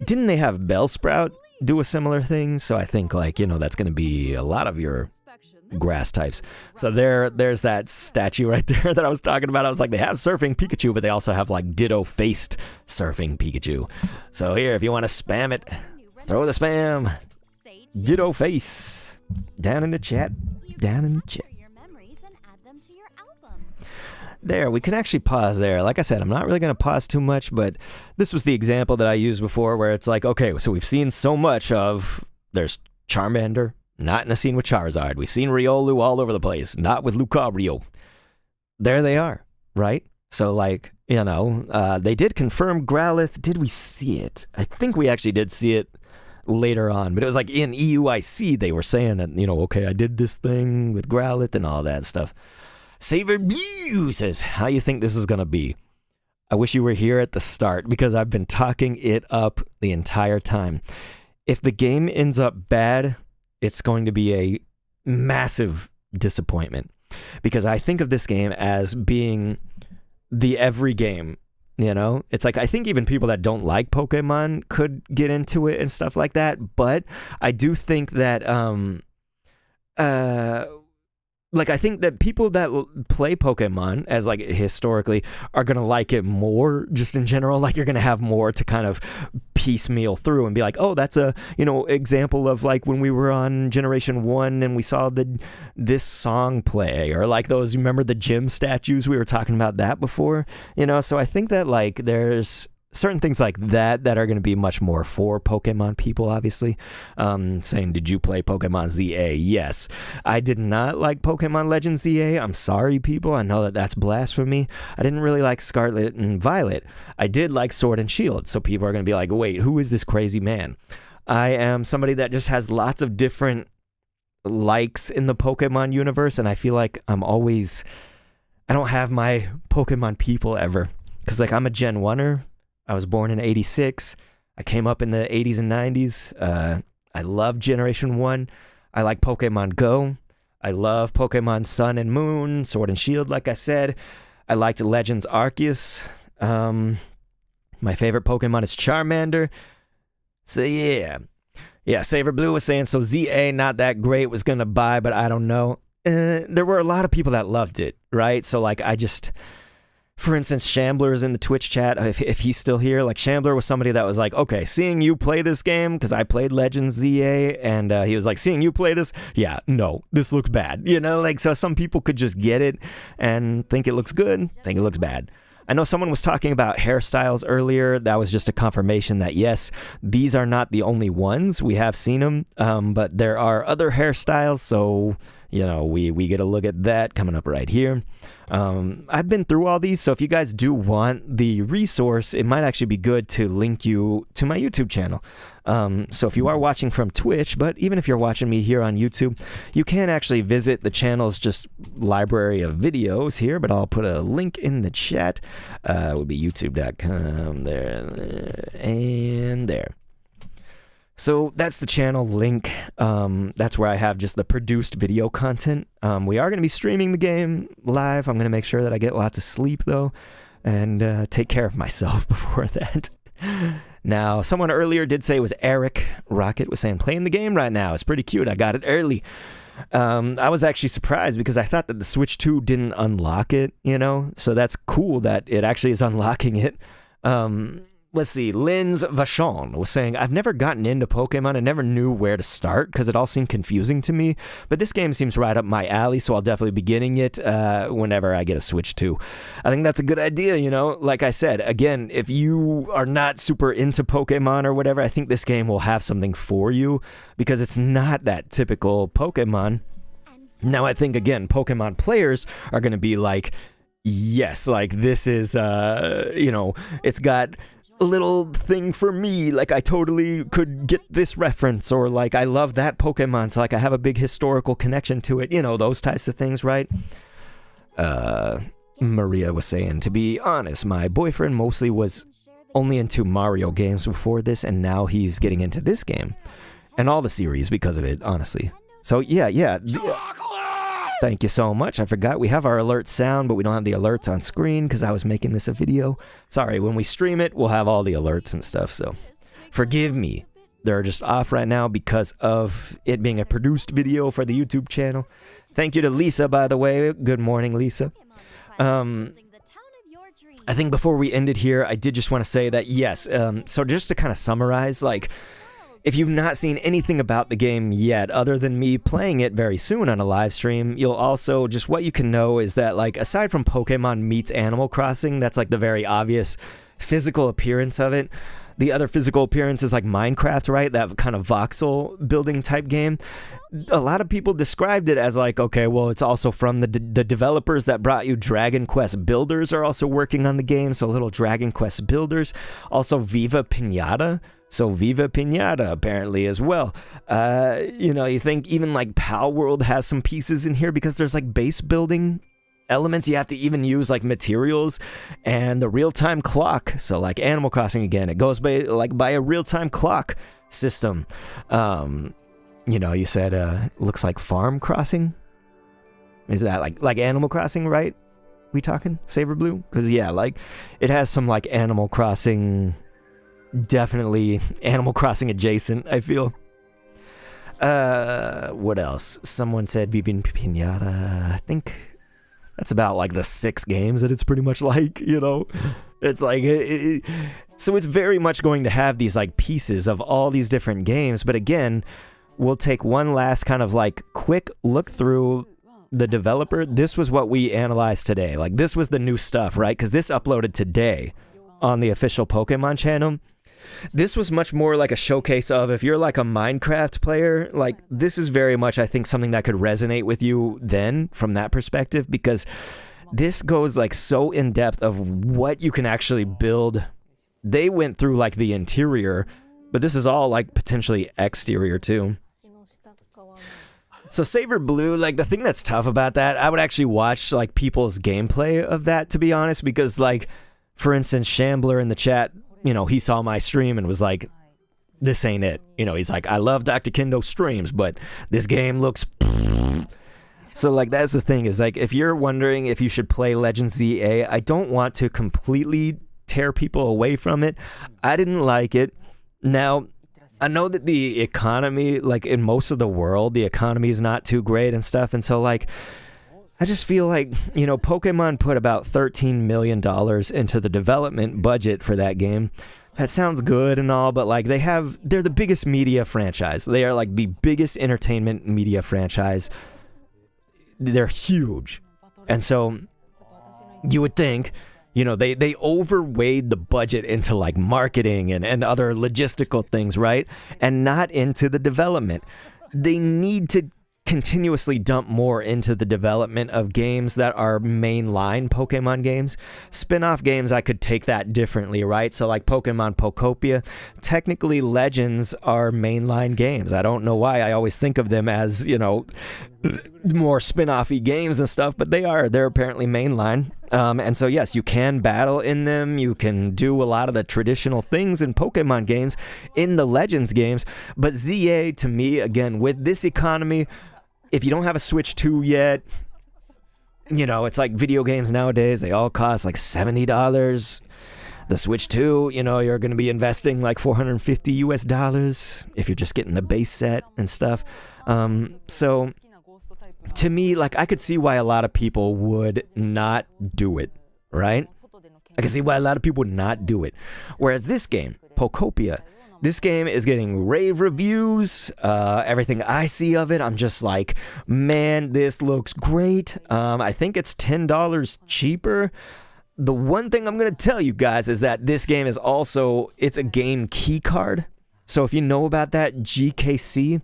didn't they have Bellsprout do a similar thing? So I think like, that's going to be a lot of your grass types. So there's that statue right there that I was talking about. I was like, they have Surfing Pikachu, but they also have like Ditto faced Surfing Pikachu. So here, if you want to spam it, throw the spam. Ditto face. Down in the chat. There, we can actually pause there. Like I said, I'm not really going to pause too much, but this was the example that I used before where it's like, okay, so we've seen so much of, there's Charmander, not in a scene with Charizard. We've seen Riolu all over the place, not with Lucario. There they are, right? So like, they did confirm Growlithe. Did we see it? I think we actually did see it later on, but it was like in EUIC they were saying that, okay, I did this thing with Growlithe and all that stuff. Saver Mew says, how you think this is gonna be? I wish you were here at the start because I've been talking it up the entire time. If the game ends up bad, it's going to be a massive disappointment because I think of this game as being the every game. It's like, I think even people that don't like Pokemon could get into it and stuff like that. But I do think that, I think that people that play Pokemon as like historically are going to like it more just in general. Like you're going to have more to kind of piecemeal through and be like, oh, that's a, example of like when we were on Generation 1 and we saw this song play, or like those, remember the gym statues? We were talking about that before, so I think that like there's certain things like that are going to be much more for Pokemon people, obviously. Saying, did you play Pokemon ZA? Yes. I did not like Pokemon Legends ZA. I'm sorry, people. I know that that's blasphemy. I didn't really like Scarlet and Violet. I did like Sword and Shield. So people are going to be like, wait, who is this crazy man? I am somebody that just has lots of different likes in the Pokemon universe. And I feel like I don't have my Pokemon people ever. Because like I'm a Gen 1er. I was born in 86. I came up in the 80s and 90s. I love Generation 1. I like Pokemon Go. I love Pokemon Sun and Moon, Sword and Shield, like I said. I liked Legends Arceus. My favorite Pokemon is Charmander. So yeah. Yeah, Saver Blue was saying, so ZA, not that great, was going to buy, but I don't know. There were a lot of people that loved it, right? So like for instance, Shambler is in the Twitch chat. If he's still here, like Shambler was somebody that was like, okay, seeing you play this game, because I played Legends ZA, and he was like, seeing you play this, yeah, no, this looks bad. Like, so some people could just get it and think it looks good, think it looks bad. I know someone was talking about hairstyles earlier. That was just a confirmation that, yes, these are not the only ones. We have seen them, but there are other hairstyles, so you know, we get a look at that coming up right here. I've been through all these, so if you guys do want the resource, it might actually be good to link you to my YouTube channel. So if you are watching from Twitch, but even if you're watching me here on YouTube, you can actually visit the channel's just library of videos here, but I'll put a link in the chat. It would be youtube.com, there, and there. So that's the channel link. That's where I have just the produced video content. We are going to be streaming the game live. I'm going to make sure that I get lots of sleep, though, and take care of myself before that. Now, someone earlier did say it was Eric Rocket was saying, playing the game right now. It's pretty cute. I got it early. I was actually surprised because I thought that the Switch 2 didn't unlock it, you know? So that's cool that it actually is unlocking it. Let's see, Linz Vachon was saying, I've never gotten into Pokemon and never knew where to start because it all seemed confusing to me, but this game seems right up my alley, so I'll definitely be getting it whenever I get a Switch 2. I think that's a good idea, you know? Like I said, again, if you are not super into Pokemon or whatever, I think this game will have something for you because it's not that typical Pokemon. Now, I think, again, Pokemon players are going to be like, yes, like this is, you know, it's got a little thing for me, like I totally could get this reference, or like I love that Pokemon, so like I have a big historical connection to it, you know, those types of things, right? Maria was saying, to be honest, my boyfriend mostly was only into Mario games before this, and now he's getting into this game and all the series because of it, honestly. So yeah. Thank you so much. I forgot we have our alert sound, but we don't have the alerts on screen because I was making this a video. Sorry, when we stream it, we'll have all the alerts and stuff, so forgive me. They're just off right now because of it being a produced video for the YouTube channel. Thank you to Lisa, by the way. Good morning, Lisa. I think before we end it here, I did just want to say that, yes, so just to kind of summarize, like, if you've not seen anything about the game yet, other than me playing it very soon on a live stream, you'll also, just what you can know is that, like, aside from Pokemon meets Animal Crossing, that's like the very obvious physical appearance of it. The other physical appearance is like Minecraft, right? That kind of voxel building type game. A lot of people described it as like, okay, well, it's also from the developers that brought you Dragon Quest Builders are also working on the game, so little Dragon Quest Builders. Also Viva Pinata. So Viva Pinata apparently as well. You know, you think even like Pal World has some pieces in here because there's like base building elements. You have to even use like materials and the real-time clock. So like Animal Crossing again, it goes by a real-time clock system. You know, you said looks like Farm Crossing. Is that like Animal Crossing, right? We talking Saber Blue? Because yeah, like it has some like Animal Crossing. Definitely Animal Crossing adjacent, I feel. What else? Someone said Vivin Pinata. I think that's about like the 6 games that it's pretty much like, you know? It's like, so it's very much going to have these like pieces of all these different games, but again, we'll take one last kind of like quick look through the developer. This was what we analyzed today. Like this was the new stuff, right? Because this uploaded today on the official Pokemon channel. This was much more like a showcase of if you're like a Minecraft player, like this is very much, I think, something that could resonate with you then from that perspective, because this goes like so in depth of what you can actually build. They went through like the interior, but this is all like potentially exterior too. So Saber Blue, like the thing that's tough about that, I would actually watch like people's gameplay of that, to be honest, because like, for instance, Shambler in the chat, you know, he saw my stream and was like, this ain't it. You know, he's like, I love Dr. Kendo streams, but this game looks... So, like, that's the thing, is like, if you're wondering if you should play Legends ZA, I don't want to completely tear people away from it. I didn't like it. Now, I know that the economy, like, in most of the world, the economy is not too great and stuff, and so, like... I just feel like, you know, Pokemon put about $13 million into the development budget for that game. That sounds good and all, but like they're the biggest media franchise. They are like the biggest entertainment media franchise. They're huge. And so you would think, you know, they overweighed the budget into like marketing and other logistical things, right? And not into the development. They need to continuously dump more into the development of games that are mainline Pokemon games. Spin-off games, I could take that differently, right? So like Pokemon Pokopia, technically Legends are mainline games. I don't know why I always think of them as, more spin-offy games and stuff, but they're apparently mainline. And so yes, you can battle in them, you can do a lot of the traditional things in Pokemon games in the Legends games, but ZA, to me, again, with this economy, if you don't have a Switch 2 yet, it's like video games nowadays, they all cost like $70. The Switch 2, you're going to be investing like $450 US if you're just getting the base set and stuff. So to me, like, I could see why a lot of people would not do it, right? I can see why a lot of people would not do it. Whereas this game, Pokopia, this game is getting rave reviews. Everything I see of it, I'm just like, man, this looks great. I think it's $10 cheaper. The one thing I'm going to tell you guys is that this game is also, it's a game key card. So if you know about that, GKC,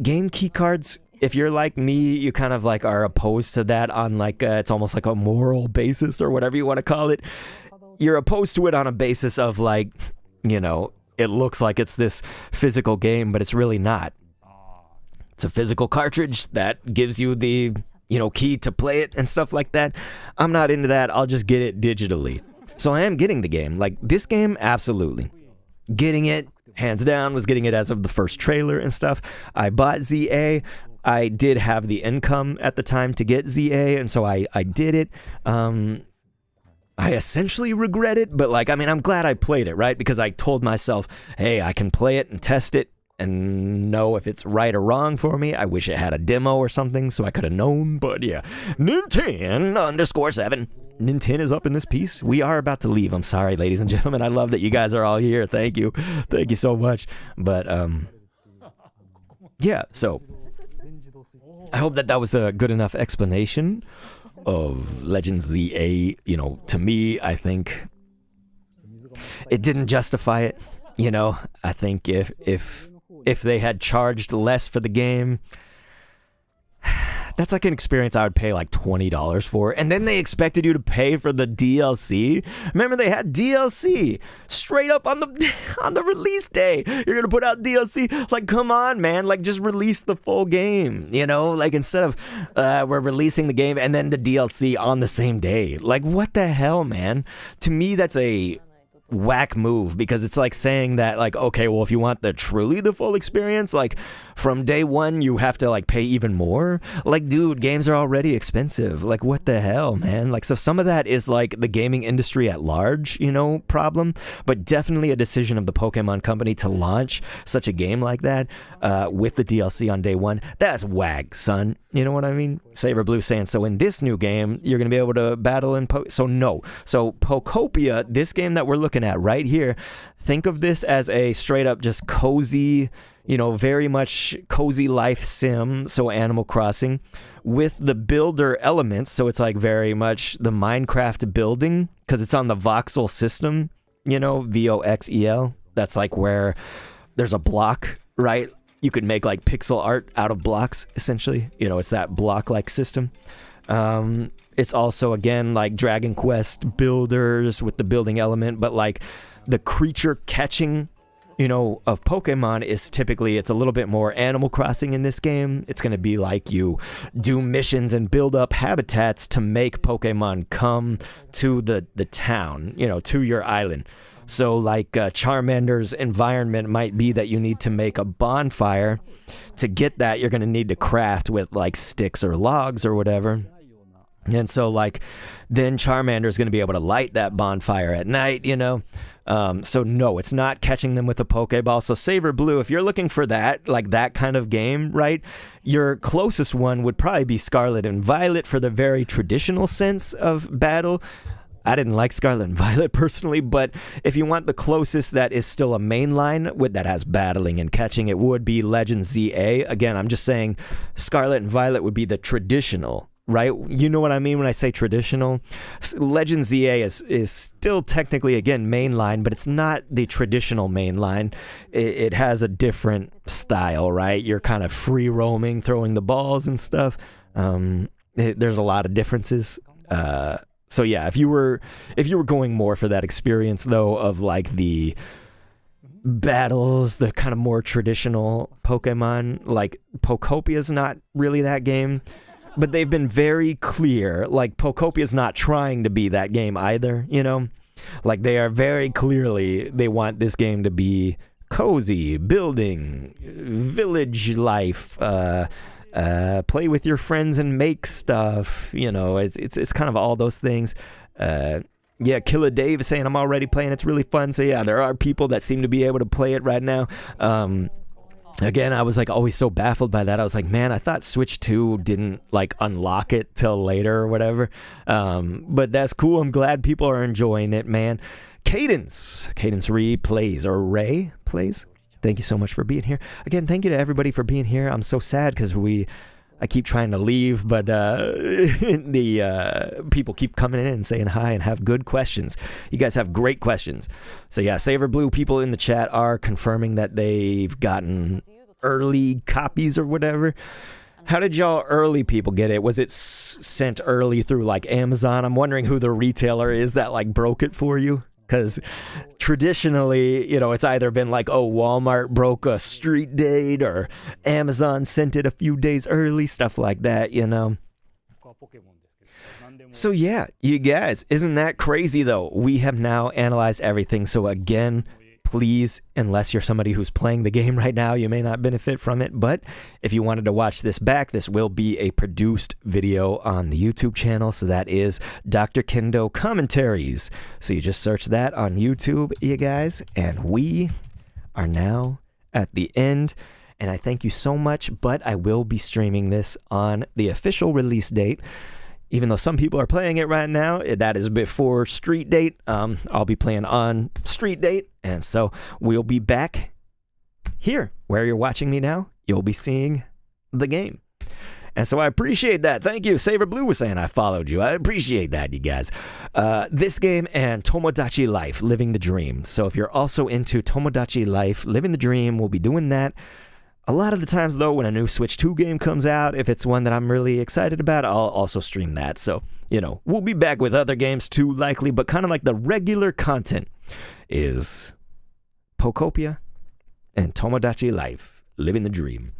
game key cards, if you're like me, you kind of like are opposed to that on like, it's almost like a moral basis or whatever you want to call it. You're opposed to it on a basis of like, it looks like it's this physical game, but it's really not. It's a physical cartridge that gives you the, key to play it and stuff like that. I'm not into that. I'll just get it digitally. So I am getting the game. Like, this game, absolutely. Getting it, hands down, was getting it as of the first trailer and stuff. I bought ZA. I did have the income at the time to get ZA, and so I did it. I essentially regret it, but I'm glad I played it, right? Because I told myself, hey, I can play it and test it and know if it's right or wrong for me. I wish it had a demo or something so I could have known, but yeah. Ninten_7. Ninten is up in this piece. We are about to leave. I'm sorry, ladies and gentlemen. I love that you guys are all here. Thank you. Thank you so much. But, yeah, so I hope that was a good enough explanation of Legends ZA. To me, I think it didn't justify it. I think if they had charged less for the game, that's like an experience I would pay like $20 for. And then they expected you to pay for the DLC. Remember, they had DLC straight up on the release day. You're gonna put out DLC? Like, come on, man. Like, just release the full game. Like, instead of we're releasing the game and then the DLC on the same day. Like, what the hell, man? To me, that's a whack move, because it's like saying that, like, okay, well, if you want the full experience, like, from day one you have to like pay even more. Like, dude, games are already expensive. Like, what the hell, man? Like, so some of that is like the gaming industry at large, problem, but definitely a decision of the Pokemon company to launch such a game like that with the DLC on day one. That's whack, son. You know what I mean? Saber Blue saying, so in this new game you're gonna be able to battle in so Pokopia, this game that we're looking at right here, think of this as a straight up just cozy, very much cozy life sim, so Animal Crossing, with the builder elements, so it's like very much the Minecraft building, because it's on the voxel system, VOXEL. That's like where there's a block, right? You could make like pixel art out of blocks, essentially. It's that block-like system. It's also, again, like Dragon Quest builders with the building element, but like the creature catching, of Pokemon is typically, it's a little bit more Animal Crossing in this game. It's going to be like you do missions and build up habitats to make Pokemon come to the town, to your island. So like Charmander's environment might be that you need to make a bonfire. To get that, you're going to need to craft with like sticks or logs or whatever. And so like then Charmander is going to be able to light that bonfire at night, So no, it's not catching them with a Pokeball. So Saber Blue, if you're looking for that, like that kind of game, right, your closest one would probably be Scarlet and Violet for the very traditional sense of battle. I didn't like Scarlet and Violet personally, but if you want the closest that is still a mainline that has battling and catching, it would be Legend ZA. Again, I'm just saying Scarlet and Violet would be the traditional, right? You know what I mean when I say traditional? Legends ZA is still technically, again, mainline, but it's not the traditional mainline. It has a different style, right? You're kind of free roaming, throwing the balls and stuff. There's a lot of differences. So yeah, if you were going more for that experience though of like the battles, the kind of more traditional Pokemon, like Pokopia's not really that game, but they've been very clear, like Pokopia's not trying to be that game either, you know? Like they are very clearly, they want this game to be cozy, building, village life, play with your friends and make stuff, you know, it's kind of all those things. Yeah, Killer Dave is saying I'm already playing, it's really fun. So yeah, there are people that seem to be able to play it right now. Again, I was like always so baffled by that. I was like, man, I thought Switch 2 didn't like unlock it till later or whatever. But that's cool. I'm glad people are enjoying it, man. Cadence replays or Ray plays. Thank you so much for being here. Again, thank you to everybody for being here. I'm so sad because I keep trying to leave, but the people keep coming in and saying hi and have good questions. You guys have great questions. So yeah, Saver Blue people in the chat are confirming that they've gotten early copies or whatever. How did y'all early people get it? Was it sent early through like Amazon? I'm wondering who the retailer is that like broke it for you. Because traditionally, you know, it's either been like, oh, Walmart broke a street date or Amazon sent it a few days early, stuff like that, you know. So yeah, you guys, isn't that crazy though? We have now analyzed everything. So again, please, unless you're somebody who's playing the game right now, you may not benefit from it. But if you wanted to watch this back, this will be a produced video on the YouTube channel. So that is Dr. Kendo Commentaries. So you just search that on YouTube, you guys. And we are now at the end. And I thank you so much. But I will be streaming this on the official release date. Even though some people are playing it right now, that is before street date. I'll be playing on street date. And so we'll be back here where you're watching me now. You'll be seeing the game. And so I appreciate that. Thank you. Saber Blue was saying I followed you. I appreciate that, you guys. This game and Tomodachi Life, Living the Dream. So if you're also into Tomodachi Life, Living the Dream, we'll be doing that. A lot of the times, though, when a new Switch 2 game comes out, if it's one that I'm really excited about, I'll also stream that. So, you know, we'll be back with other games too, likely, but kind of like the regular content is Pokopia and Tomodachi Life, Living the Dream.